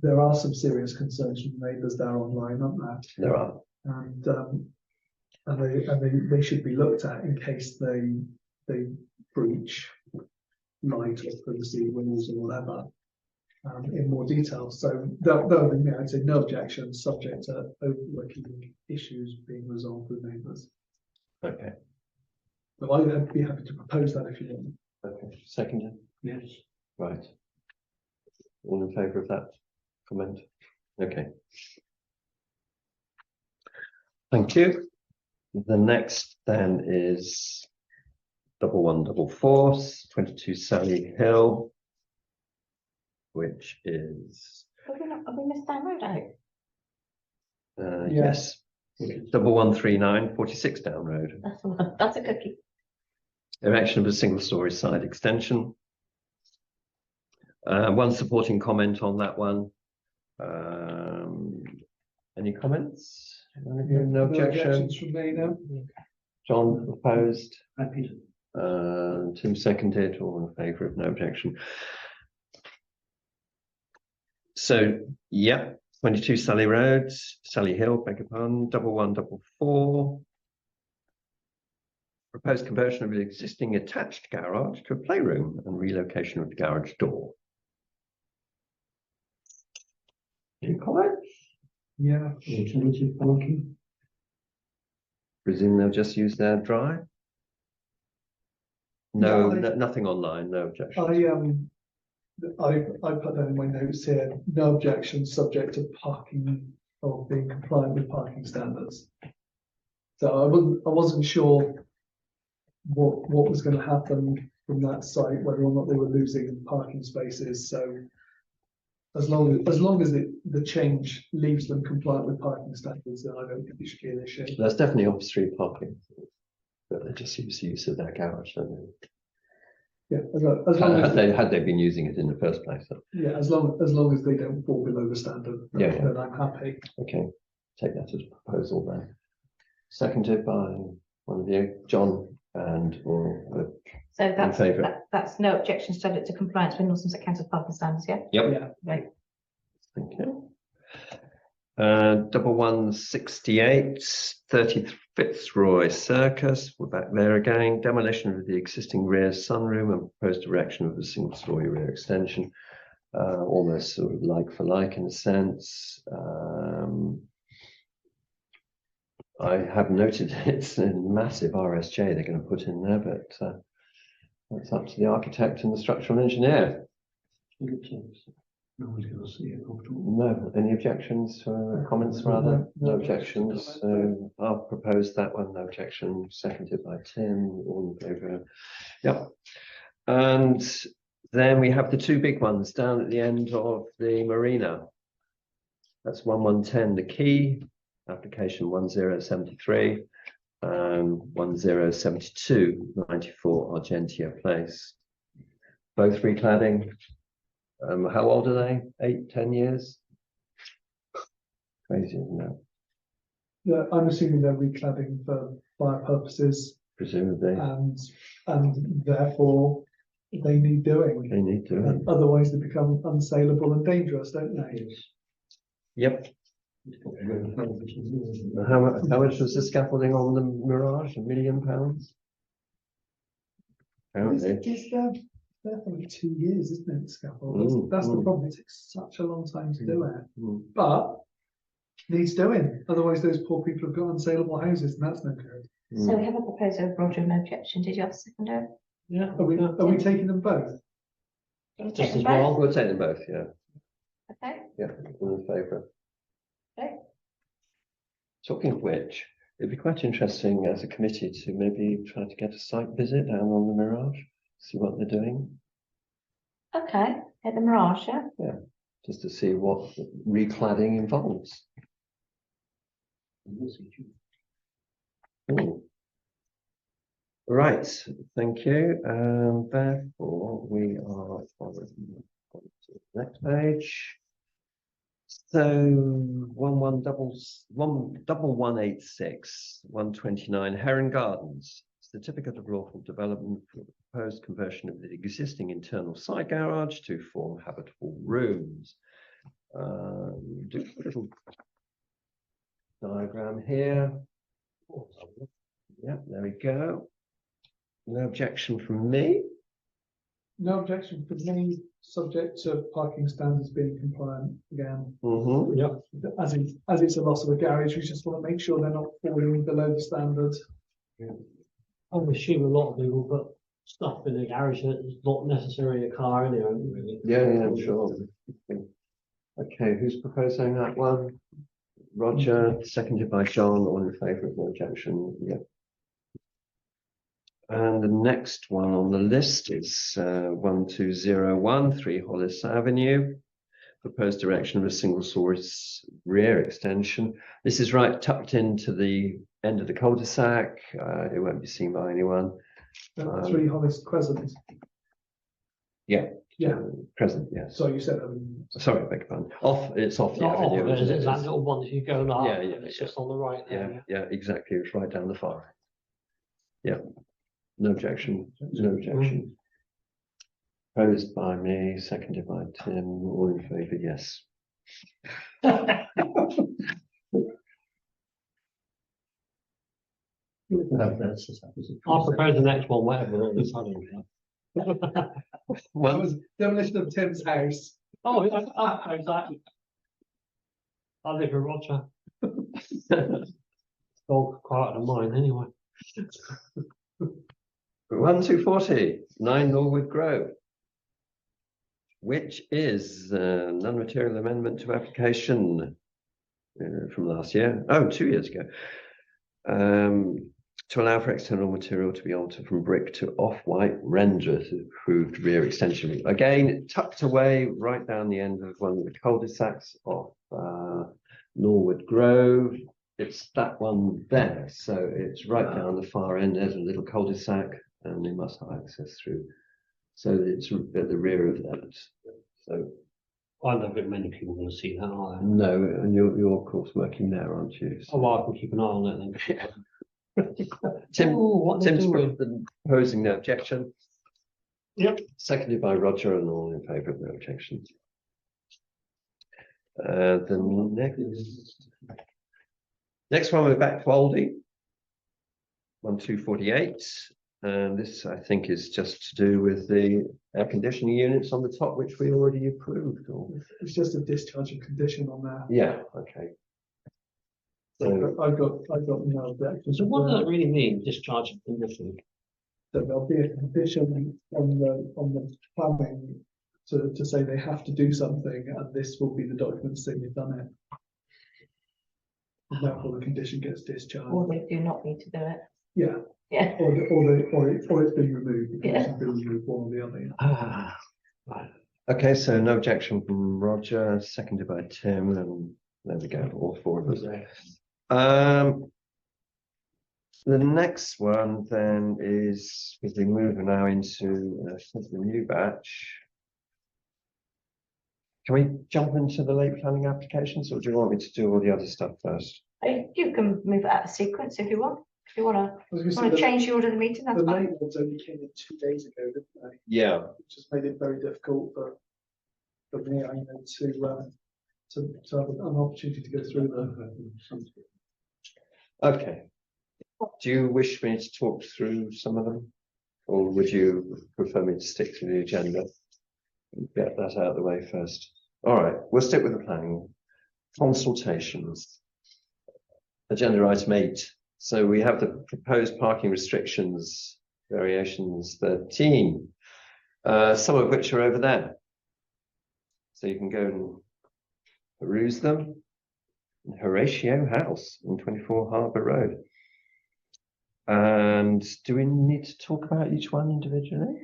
Speaker 3: there are some serious concerns from neighbours there online, aren't
Speaker 1: There are.
Speaker 3: there? And they should be looked at in case they breach light or privacy rules or whatever. In more detail. So I'd say no objection, subject to overlooking issues being resolved with neighbours.
Speaker 1: Okay.
Speaker 3: But I'd be happy to propose that if you want.
Speaker 1: Okay. Seconded.
Speaker 7: Yes.
Speaker 1: Right. All in favour of that comment? Okay. Thank you. The next then is 1144, 22 Sally Hill, which is
Speaker 2: Have we missed that road out?
Speaker 3: Yeah.
Speaker 1: yes, 1139, 46 Down Road.
Speaker 2: That's the one. That's a cookie.
Speaker 1: Erection of a single story side extension. One supporting comment on that one. Any comments? No
Speaker 3: No
Speaker 1: objection.
Speaker 3: objections from me now.
Speaker 1: John proposed.
Speaker 7: Happy to.
Speaker 1: Tim seconded, all in favour of, no objection. So, yeah, 22 Sally Road, Sally Hill, beg your pardon, 1144. Proposed conversion of the existing attached garage to a playroom and relocation of the garage door. Any comments?
Speaker 3: Yeah,
Speaker 7: Alternative parking.
Speaker 1: Presume they'll just use their drive? No,
Speaker 3: Yeah,
Speaker 1: nothing online, no objection.
Speaker 3: I put that in my notes here, no objection, subject to parking or being compliant with parking standards. So I wasn't sure what was going to happen from that site, whether or not they were losing parking spaces. So as long as the change leaves them compliant with parking standards, then I don't think it should be an issue.
Speaker 1: That's definitely off-street parking. But they just use of that garage, don't they?
Speaker 3: Yeah, as long as
Speaker 1: Had they been using it in the first place. So.
Speaker 3: yeah, as long as they don't fall below the standard, then I'm happy.
Speaker 1: Okay, take that as a proposal then. Seconded by one of you, John, and all
Speaker 2: So that's,
Speaker 1: favour?
Speaker 2: that's no objection, subject to compliance with Northampton Council parking standards, yeah?
Speaker 1: Yep.
Speaker 3: Yeah.
Speaker 2: Right.
Speaker 1: Thank you. 1168, 30 Fitzroy Circus. We're back there again. Demolition of the existing rear sunroom and proposed erection of a single-story rear extension. Almost sort of like for like in a sense. I have noted it's a massive RSJ they're going to put in there, but that's up to the architect and the structural engineer.
Speaker 7: No one's going to see it.
Speaker 1: No, any objections or comments rather? No objections. So I'll propose that one, no objection, seconded by Tim, all in favour. Yep. And then we have the two big ones down at the end of the marina. That's 1110 The Quay, application 1073, and 1072 94 Argentia Place. Both recladding. How old are they? 8, 10 years? Crazy, isn't it?
Speaker 3: Yeah, I'm assuming they're recladding for fire purposes,
Speaker 1: Presumably.
Speaker 3: and therefore they need doing.
Speaker 1: They need to.
Speaker 3: Otherwise, they become unsaleable and dangerous, don't they?
Speaker 1: Yep. How much was the scaffolding on the Mirage? £1 million? Apparently.
Speaker 3: It's there for like 2 years, isn't it? Scaffold. That's the problem. It takes such a long time to do it, but needs doing. Otherwise, those poor people have got unsaleable houses, and that's no good.
Speaker 2: So we have a proposal of Roger, no objection. Did you have a seconder?
Speaker 8: Yeah.
Speaker 3: Are we taking them both?
Speaker 8: Just as well.
Speaker 1: We'll take them both, yeah.
Speaker 2: Okay.
Speaker 1: Yeah, all in favour.
Speaker 2: Okay.
Speaker 1: Talking of which, it'd be quite interesting as a committee to maybe try to get a site visit down on the Mirage, see what they're doing.
Speaker 2: Okay, at the Mirage, yeah?
Speaker 1: Yeah, just to see what recladding involves. Right, thank you. And therefore, we are on to the next page. So 1186 129 Heron Gardens, certificate of lawful development for the proposed conversion of the existing internal side garage to form habitable rooms. Do a little diagram here. Yeah, there we go. No objection from me.
Speaker 3: No objection for me, subject to parking standards being compliant again.
Speaker 8: Yeah.
Speaker 3: As it's a loss of a garage, we just want to make sure they're not falling below the standard.
Speaker 8: I'm assuming a lot of people put stuff in the garage that's not necessarily a car anyway. Really.
Speaker 1: Yeah, sure. Okay, who's proposing that one? Roger, seconded by John, all in favour of no objection. Yeah. And the next one on the list is 1201 3 Hollis Avenue. Proposed erection of a single source rear extension. This is right tucked into the end of the cul-de-sac. It won't be seen by anyone.
Speaker 3: 3 Hollis Crescent.
Speaker 1: Yeah.
Speaker 3: Yeah.
Speaker 1: Present, yes.
Speaker 3: So you said,
Speaker 1: Sorry, beg your pardon. It's off the
Speaker 8: Not off,
Speaker 1: avenue.
Speaker 8: there's
Speaker 1: isn't it?
Speaker 8: that little one that you go up,
Speaker 1: Yeah,
Speaker 8: and it's just on the right there.
Speaker 1: Yeah, exactly. It's right down the far. Yeah. No objection, no objection. Proposed by me, seconded by Tim, all in favour, yes.
Speaker 7: No, that's just- that was a-
Speaker 8: I'll propose the next one, whatever, all this, I don't care.
Speaker 3: That
Speaker 1: Well,
Speaker 3: was demolition of Tim's house.
Speaker 8: Oh, yeah, exactly. I live in Roger. Dog quieter than mine anyway.
Speaker 1: 1240, 9 Norwood Grove. Which is non-material amendment to application from last year, 2 years ago. To allow for external material to be altered from brick to off-white render to approved rear extension. Again, tucked away right down the end of one of the cul-de-sacs of Norwood Grove. It's that one there, so it's right down the far end. There's a little cul-de-sac, and they must have access through. So it's at the rear of that. So
Speaker 8: I don't think many people want to see that, are they?
Speaker 1: no, and you're of course working there, aren't you?
Speaker 8: Oh, well, I can keep an eye on it then.
Speaker 1: Tim,
Speaker 8: Oh, what they
Speaker 1: Tim's
Speaker 8: doing?
Speaker 1: proposing no objection.
Speaker 8: Yep.
Speaker 1: Seconded by Roger, and all in favour of no objection. The next one, we're back to Oldie. 1248. And this, I think, is just to do with the air conditioning units on the top, which we already approved. Or...
Speaker 3: It's just a discharge of condition on there.
Speaker 1: Yeah, okay. So,
Speaker 3: I've got no objection.
Speaker 8: So what does that really mean, discharge of condition?
Speaker 3: That there'll be a condition on the planning to say they have to do something, and this will be the document saying they've done it. And therefore the condition gets discharged.
Speaker 2: Or they do not need to do it.
Speaker 3: Yeah,
Speaker 2: Yeah.
Speaker 3: or it's been removed. The
Speaker 2: Yeah.
Speaker 3: condition's been removed, one or the other.
Speaker 8: Right.
Speaker 1: okay, so no objection from Roger, seconded by Tim, and there we go, all four of us. The next one then is, as we move now into the new batch. Can we jump into the late planning applications, or do you want me to do all the other stuff first?
Speaker 2: You can move it out of sequence if you want. If you want
Speaker 3: I was
Speaker 2: to
Speaker 3: gonna say
Speaker 2: change the order of the meeting, that's
Speaker 3: the
Speaker 2: fine.
Speaker 3: late ones only came in 2 days ago, didn't they?
Speaker 1: Yeah.
Speaker 3: Which just made it very difficult for me, I know, to have an opportunity to go through them.
Speaker 1: Okay. Do you wish me to talk through some of them? Or would you prefer me to stick to the agenda? Get that out of the way first. All right, we'll stick with the planning. Consultations. Agenda item 8. So we have the proposed parking restrictions, variations 13, some of which are over there. So you can go and peruse them. Horatio House in 24 Harbour Road. And do we need to talk about each one individually?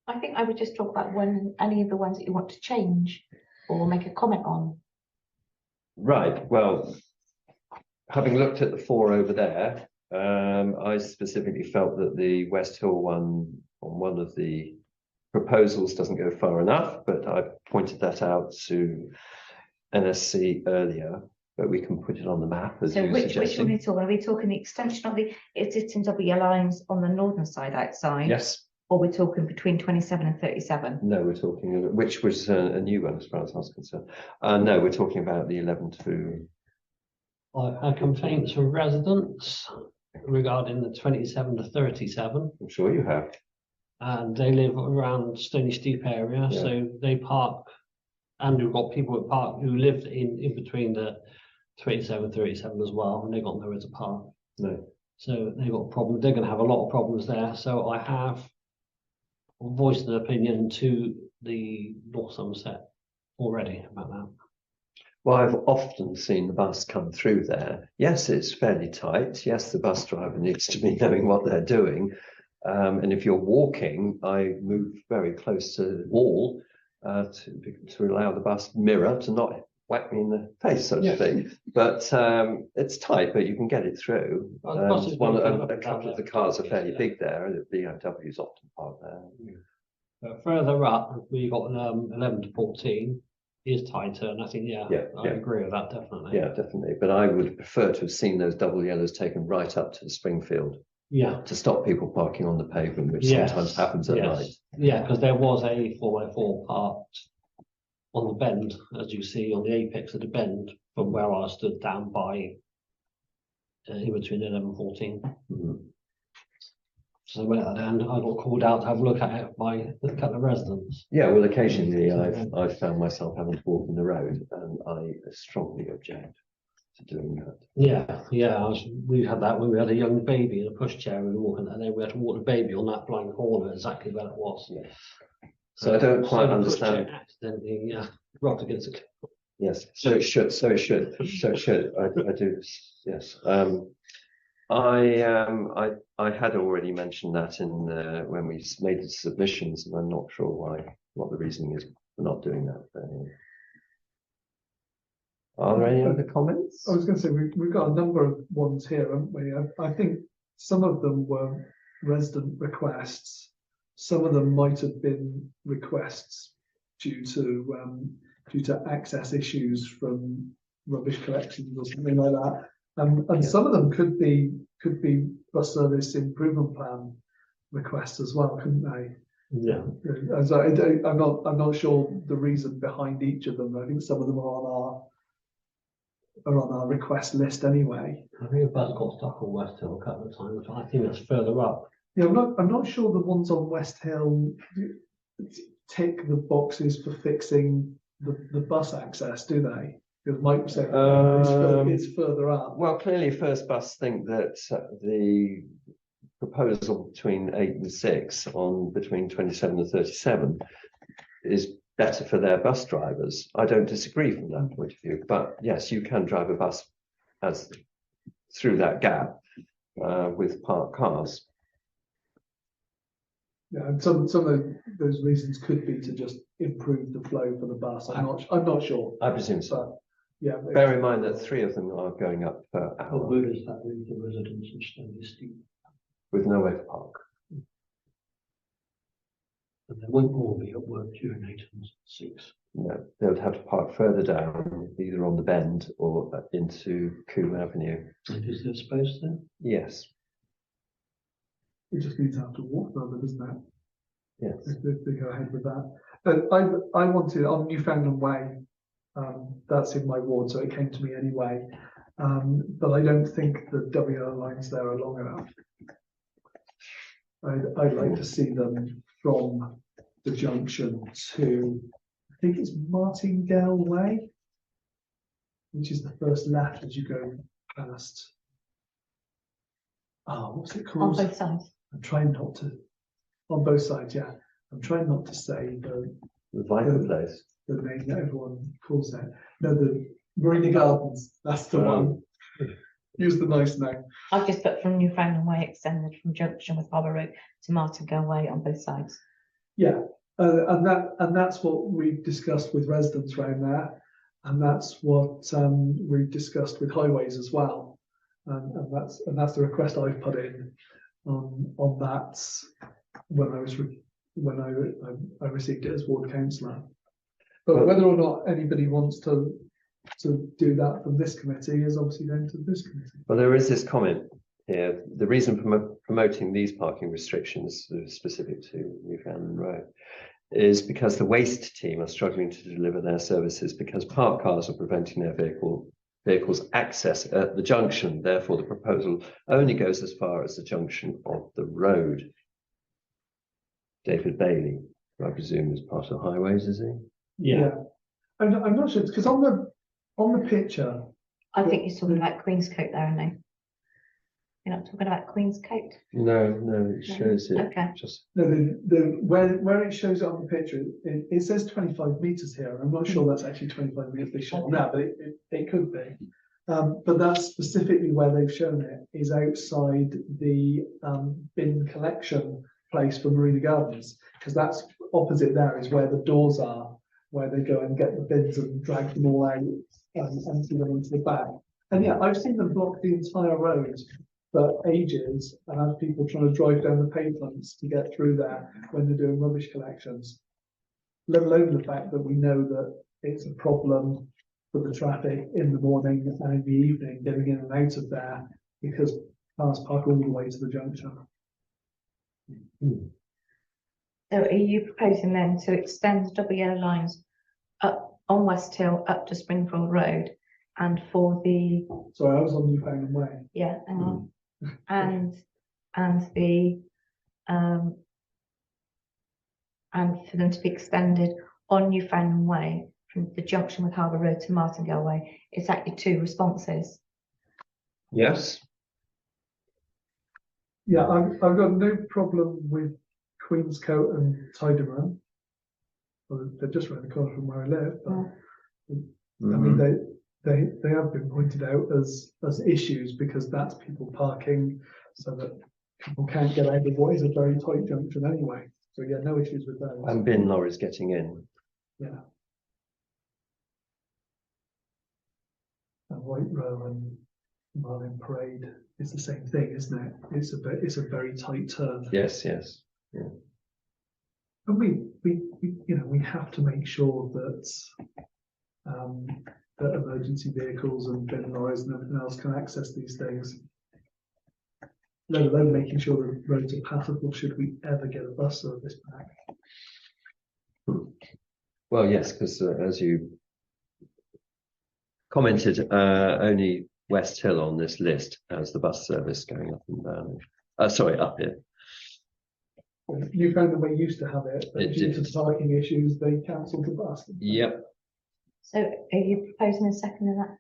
Speaker 2: I think I would just talk about any of the ones that you want to change or make a comment on.
Speaker 1: Right, well, having looked at the 4 over there, I specifically felt that the West Hill one on one of the proposals doesn't go far enough, but I pointed that out to NSC earlier, but we can put it on the map as
Speaker 2: So
Speaker 1: you
Speaker 2: which one are
Speaker 1: suggested.
Speaker 2: we talking? Are we talking the extension of the existing double yellow lines on the northern side outside?
Speaker 1: Yes,
Speaker 2: Or we're talking between 27 and 37?
Speaker 1: no, we're talking, which was a new one as far as I was concerned. No, we're talking about the 11 to,
Speaker 8: I had complaints from residents regarding the 27 to 37.
Speaker 1: I'm sure you have.
Speaker 8: And they live around Stony Steep area,
Speaker 1: Yeah.
Speaker 8: so they park. And we've got people who park who lived in between the 27, 37 as well, and they got nowhere to park.
Speaker 1: No.
Speaker 8: So they've got a problem. They're going to have a lot of problems there. So I have voiced an opinion to the North Somerset already about that.
Speaker 1: Well, I've often seen the bus come through there. Yes, it's fairly tight. Yes, the bus driver needs to be knowing what they're doing. And if you're walking, I move very close to the wall to allow the bus mirror to not whack me in the face, so to speak. But it's tight, but you can get it through.
Speaker 8: Well, the bus is
Speaker 1: One,
Speaker 8: very
Speaker 1: a
Speaker 8: good.
Speaker 1: couple of the cars are fairly big there. The BMW's often parked there.
Speaker 8: But further up, we got 11 to 14 is tighter, and I think I
Speaker 1: Yeah.
Speaker 8: agree with that definitely.
Speaker 1: Yeah, definitely. But I would prefer to have seen those double yellows taken right up to the Springfield
Speaker 8: Yeah,
Speaker 1: to stop people parking on the pavement, which
Speaker 8: yes,
Speaker 1: sometimes happens at night.
Speaker 8: yes. Yeah, because there was a 4x4 parked on the bend, as you see on the apex of the bend, from where I stood down by in between 11 and 14.
Speaker 1: Mhm.
Speaker 8: So I went out there and I got called out to have a look at it by a couple of residents.
Speaker 1: Yeah, well, occasionally I've found myself having to walk in the road, and I strongly object to doing that.
Speaker 8: Yeah, we had that when we had a young baby in a pushchair and we were walking, and then we had to walk the baby on that blind corner, exactly where it was.
Speaker 1: Yes. So I don't quite
Speaker 8: the
Speaker 1: understand.
Speaker 8: pushchair accidentally, rubbed against the.
Speaker 1: Yes, so it should. I do. Yes. I had already mentioned that in when we made the submissions, and I'm not sure what the reasoning is for not doing that. Are there any other comments?
Speaker 3: I was going to say, we've got a number of ones here, haven't we? I think some of them were resident requests. Some of them might have been requests due to access issues from rubbish collections or something like that. And some of them could be bus service improvement plan requests as well, couldn't they?
Speaker 8: Yeah.
Speaker 3: As I'm not sure the reason behind each of them. I think some of them are on our request list anyway.
Speaker 8: I think a bus got stuck on West Hill a couple of times. I think that's further up.
Speaker 3: Yeah, I'm not sure the ones on West Hill tick the boxes for fixing the bus access, do they? Because Mike said it's further up.
Speaker 1: Well, clearly, First Bus think that the proposal between 8 and 6 on between 27 and 37 is better for their bus drivers. I don't disagree from that point of view, but yes, you can drive a bus through that gap with parked cars.
Speaker 3: Yeah, and some of those reasons could be to just improve the flow for the bus. I'm not sure.
Speaker 1: I presume so.
Speaker 3: But yeah,
Speaker 1: Bear in mind that 3 of them are going up per
Speaker 7: How
Speaker 1: hour
Speaker 7: good is that with the residents of Stony Steep?
Speaker 1: with nowhere to park.
Speaker 7: And they won't all be at work during 8 and 6.
Speaker 1: No, they would have to park further down, either on the bend or into Coombe Avenue.
Speaker 7: And is there space there?
Speaker 1: Yes,
Speaker 3: it just means I have to walk further, doesn't it?
Speaker 1: yes.
Speaker 3: If they go ahead with that. But I wanted on Newfoundland Way. That's in my ward, so it came to me anyway. But I don't think the WR lines there are long enough. I'd like to see them from the junction to, I think it's Martingale Way, which is the first left as you go past. Oh, what's it
Speaker 2: On
Speaker 3: called?
Speaker 2: both sides.
Speaker 3: I'm trying not to, on both sides, yeah. I'm trying not to say the
Speaker 1: Vital place.
Speaker 3: name that everyone calls it. No, the Marina Gardens, that's the one. Use the nice name.
Speaker 2: I've just put from Newfoundland Way extended from junction with Harbour Road to Martingale Way on both sides.
Speaker 3: Yeah, and that's what we've discussed with residents around there, and that's what we've discussed with highways as well, and that's the request I've put in on that when I received it as ward councillor. But whether or not anybody wants to do that from this committee is obviously down to this committee.
Speaker 1: Well, there is this comment here. The reason for promoting these parking restrictions specific to Newfoundland Road is because the waste team are struggling to deliver their services because parked cars are preventing their vehicles access at the junction. Therefore, the proposal only goes as far as the junction of the road. David Bailey, who I presume is part of highways, is he?
Speaker 8: Yeah.
Speaker 3: I'm not sure because on the picture.
Speaker 2: I think you're talking about Queenscote there, aren't you? You're not talking about Queenscote?
Speaker 1: No, it shows it.
Speaker 2: Okay.
Speaker 1: Just
Speaker 3: No, where it shows it on the picture, it says 25 meters here. I'm not sure that's actually 25 meters they show now, but it could be. But that's specifically where they've shown it is outside the bin collection place for Marina Gardens, because that's opposite there is where the doors are, where they go and get the bins and drag them all out and empty them into the back. And yeah, I've seen them block the entire road for ages and have people trying to drive down the pavements to get through there when they're doing rubbish collections. Let alone the fact that we know that it's a problem for the traffic in the morning and in the evening getting in and out of there because cars park all the way to the junction.
Speaker 2: So are you proposing then to extend the double yellow lines up on West Hill up to Springfield Road and for the,
Speaker 3: Sorry, I was on Newfoundland Way.
Speaker 2: yeah, hang on, and the, and for them to be extended on Newfoundland Way from the junction with Harbour Road to Martingale Way? Is that your two responses?
Speaker 1: Yes.
Speaker 3: Yeah, I've got no problem with Queenscote and Tyderman. Well, they're just around the corner from where I live, but I mean they have been pointed out as issues because that's people parking so that people can't get out of what is a very tight junction anyway. So yeah, no issues with those.
Speaker 1: And bin lorries getting in.
Speaker 3: Yeah. And White Row and Marlin Parade is the same thing, isn't it? It's a very tight turn.
Speaker 1: Yes, yes. Yeah.
Speaker 3: And we have to make sure that that emergency vehicles and bin lorries and everything else can access these things. Let alone making sure the roads are passable should we ever get a bus service back.
Speaker 1: Well, yes, because as you commented, only West Hill on this list has the bus service going up and down. Sorry, up here.
Speaker 3: Newfoundland Way used to have it, but
Speaker 1: It
Speaker 3: due to
Speaker 1: did.
Speaker 3: parking issues, they cancelled the bus.
Speaker 1: Yep,
Speaker 2: So are you proposing a second of that?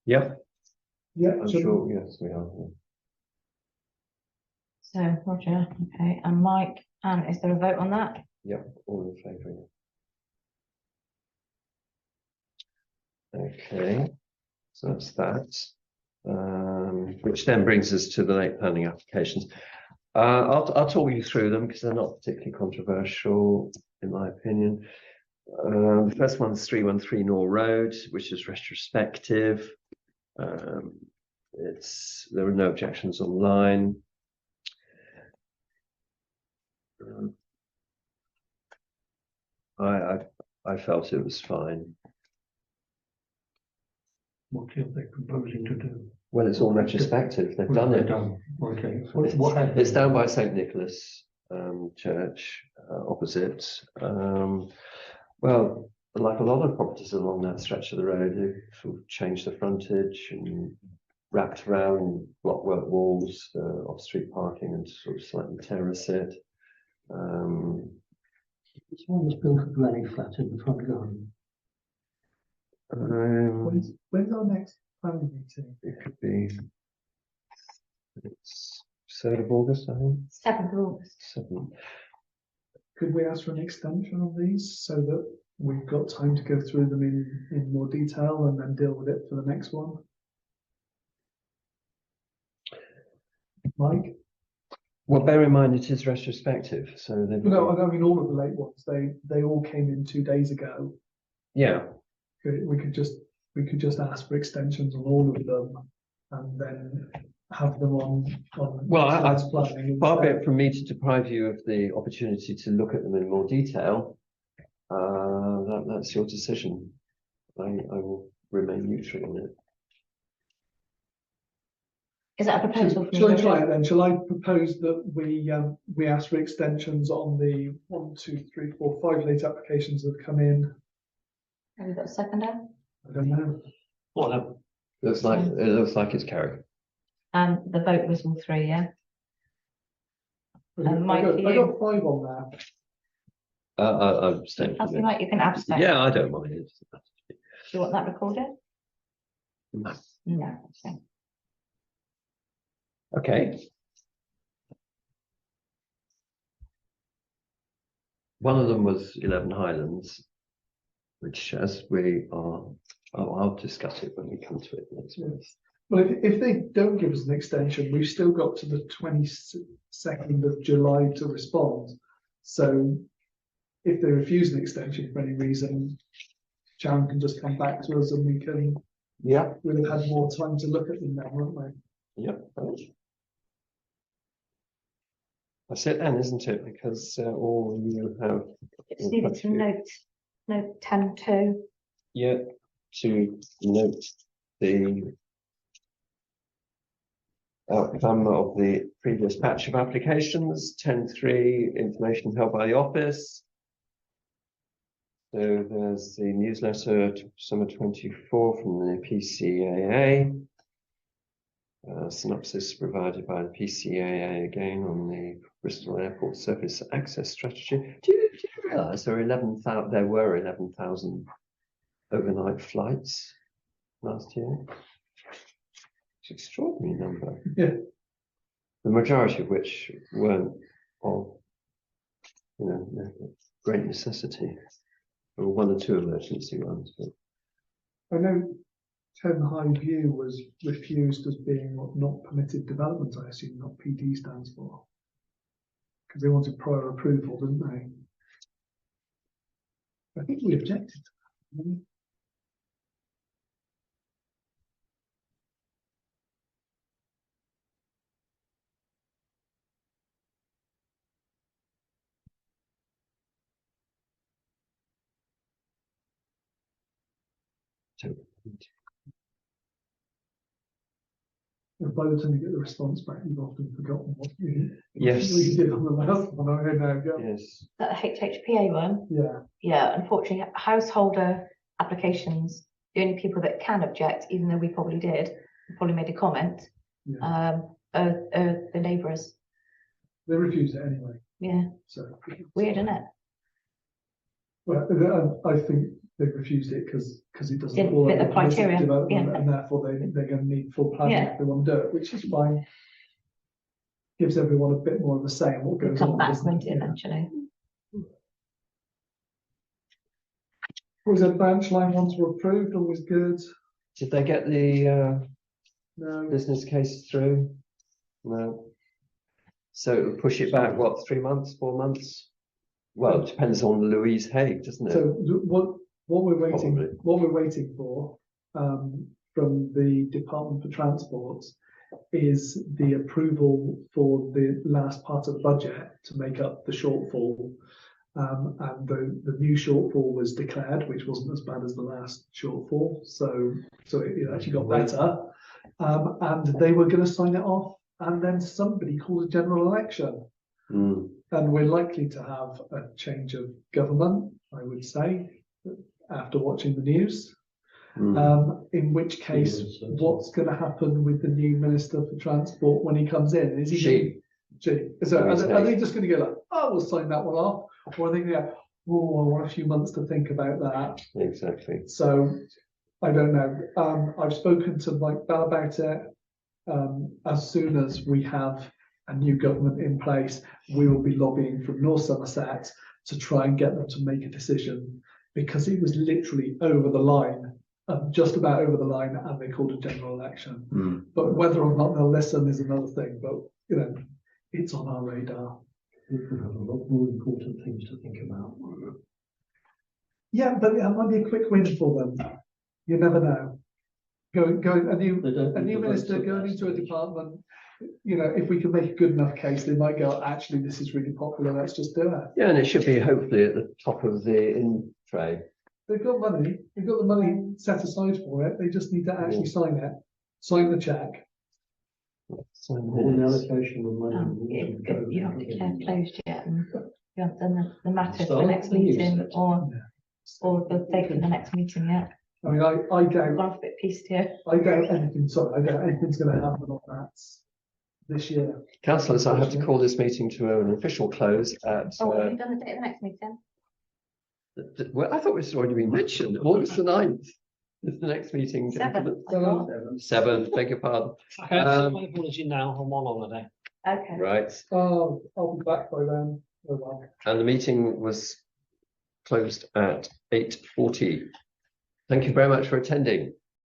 Speaker 1: yep.
Speaker 3: Yeah,
Speaker 1: I'm
Speaker 3: so
Speaker 1: sure. Yes, we are.
Speaker 2: So Roger, okay, and Mike, and is there a vote on that?
Speaker 1: Yep, all in favour. Okay, so that's that. Which then brings us to the late planning applications. I'll talk you through them because they're not particularly controversial, in my opinion. The first one is 313 Nor Road, which is retrospective. There are no objections online. I felt it was fine.
Speaker 7: What are they proposing to do?
Speaker 1: Well, it's all retrospective. They've done it.
Speaker 7: Okay.
Speaker 1: It's down by St. Nicholas Church, opposite. Well, like a lot of properties along that stretch of the road, they've sort of changed the frontage and wrapped around blockwork walls, off-street parking, and sort of slightly terrace it.
Speaker 7: This one was built a dwelling flat in the front garden.
Speaker 3: when's our next planning meeting?
Speaker 1: It could be. It's 3rd of August, I think.
Speaker 2: 7th of August.
Speaker 1: 7th.
Speaker 3: Could we ask for an extension of these so that we've got time to go through them in more detail and then deal with it for the next one? Mike?
Speaker 1: Well, bear in mind it is retrospective, so they've.
Speaker 3: No, I mean all of the late ones. They all came in 2 days ago.
Speaker 1: Yeah.
Speaker 3: We could just ask for extensions on all of them and then have them on.
Speaker 1: Well,
Speaker 3: next month's planning
Speaker 1: far be
Speaker 3: instead.
Speaker 1: it from me to deprive you of the opportunity to look at them in more detail. That's your decision. I will remain neutral on it.
Speaker 2: Is that a proposal from
Speaker 3: Shall I
Speaker 2: you?
Speaker 3: try it then? Shall I propose that we ask for extensions on the 1, 2, 3, 4, 5 late applications that have come in?
Speaker 2: Have you got a seconder?
Speaker 3: I don't know.
Speaker 8: Well, then,
Speaker 1: It looks like it's carried.
Speaker 2: And the vote was all 3, yeah? Mike,
Speaker 3: I
Speaker 2: you-
Speaker 3: got 5 on that.
Speaker 1: I'll abstain from
Speaker 2: Councillor
Speaker 1: it.
Speaker 2: Mike, you can abstain.
Speaker 1: Yeah, I don't mind it.
Speaker 2: Do you want that recorded?
Speaker 1: No.
Speaker 2: No. Okay.
Speaker 1: Okay. One of them was 11 Highlands, which as we are, I'll discuss it when we come to it next month.
Speaker 3: Well, if they don't give us an extension, we've still got to the 22nd of July to respond. So if they refuse an extension for any reason, Sharon can just come back to us and we can,
Speaker 1: Yeah.
Speaker 3: we'll have had more time to look at them now, won't we?
Speaker 1: Yep. That's it then, isn't it? Because all you have.
Speaker 2: It's needed to note 10.2.
Speaker 1: Yeah, to note the outcome of the previous batch of applications. 10.3, information held by the office. So there's the newsletter summer 24 from the PCAA. Synopsis provided by the PCAA again on the Bristol Airport Surface Access Strategy. Do you realise there were 11,000 overnight flights last year? It's an extraordinary number.
Speaker 3: Yeah.
Speaker 1: The majority of which weren't of, great necessity. There were one or two emergency ones, but
Speaker 3: I know 10 High View was refused as being what not permitted development, I assume, not PD stands for. Because they wanted prior approval, didn't they? I think we objected to that. Didn't we? And by the time you get the response back, you've often forgotten what
Speaker 1: Yes.
Speaker 3: we did on the last one. I know.
Speaker 1: yes.
Speaker 2: That the HHPA one,
Speaker 3: Yeah.
Speaker 2: unfortunately, householder applications, the only people that can object, even though we probably did, probably made a comment,
Speaker 3: Yeah.
Speaker 2: are the neighbours.
Speaker 3: They refused it anyway.
Speaker 2: Yeah,
Speaker 3: So
Speaker 2: weird, isn't it?
Speaker 3: Well, I think they refused it because it doesn't
Speaker 2: Didn't
Speaker 3: fall
Speaker 2: fit the
Speaker 3: under permissive
Speaker 2: criteria,
Speaker 3: development,
Speaker 2: yeah.
Speaker 3: and therefore they're going to need full planning
Speaker 2: Yeah.
Speaker 3: if they want to do it, which is fine. Gives everyone a bit more of a say in what
Speaker 2: We'll
Speaker 3: goes
Speaker 2: come
Speaker 3: on.
Speaker 2: back,
Speaker 3: doesn't
Speaker 2: won't
Speaker 3: it?
Speaker 2: it, eventually?
Speaker 3: Was there branch line ones were approved? Always good.
Speaker 1: Did they get the
Speaker 3: No.
Speaker 1: business case through? No. So it would push it back, what, 3 months, 4 months? Well, it depends on Louise Haig, doesn't it?
Speaker 3: So what we're waiting
Speaker 1: Probably.
Speaker 3: for from the Department for Transport is the approval for the last part of the budget to make up the shortfall. And the new shortfall was declared, which wasn't as bad as the last shortfall. So it actually got better. And they were going to sign it off, and then somebody called a general election.
Speaker 1: Mm.
Speaker 3: And we're likely to have a change of government, I would say, after watching the news.
Speaker 1: Mm.
Speaker 3: In which case, what's going to happen with the new Minister for Transport when he comes in? Is he
Speaker 1: She.
Speaker 3: So
Speaker 1: Louise
Speaker 3: are they
Speaker 1: Haig.
Speaker 3: just going to go like, oh, we'll sign that one off? Or are they going to go, oh, I want a few months to think about that?
Speaker 1: Exactly.
Speaker 3: So I don't know. I've spoken to Mike Bell about it. As soon as we have a new government in place, we will be lobbying from North Somerset to try and get them to make a decision, because it was literally over the line, just about over the line, and they called a general election.
Speaker 1: Mm.
Speaker 3: But whether or not they'll listen is another thing. But it's on our radar.
Speaker 7: We could have a lot more important things to think about.
Speaker 3: Yeah, but it might be a quick win for them. You never know. Going a new minister going into a department. If we can make a good enough case, they might go, actually, this is really popular, let's just do it.
Speaker 1: Yeah, and it should be hopefully at the top of the in tray.
Speaker 3: They've got the money set aside for it. They just need to actually sign the check.
Speaker 1: So
Speaker 7: All the allocation of money.
Speaker 2: You haven't declared closed yet, and you haven't done the matter for
Speaker 7: Start
Speaker 2: the next
Speaker 7: the news.
Speaker 2: meeting, or the date for the next meeting yet.
Speaker 3: I mean, I
Speaker 2: I've
Speaker 3: doubt
Speaker 2: gone off a bit pieced here.
Speaker 3: anything's going to happen on that this year.
Speaker 1: Councillors, I have to call this meeting to an official close at,
Speaker 2: Oh, have you done the date of the next meeting?
Speaker 1: well, I thought this had already been mentioned, August the 9th is the next meeting.
Speaker 2: 7th.
Speaker 1: gentlemen. 7th, beg your pardon.
Speaker 8: Okay,
Speaker 1: Um,
Speaker 8: my apology now, I'm on holiday.
Speaker 2: Okay.
Speaker 1: Right,
Speaker 3: Oh, I'll be back by then. Oh well.
Speaker 1: and the meeting was closed at 8:40. Thank you very much for attending.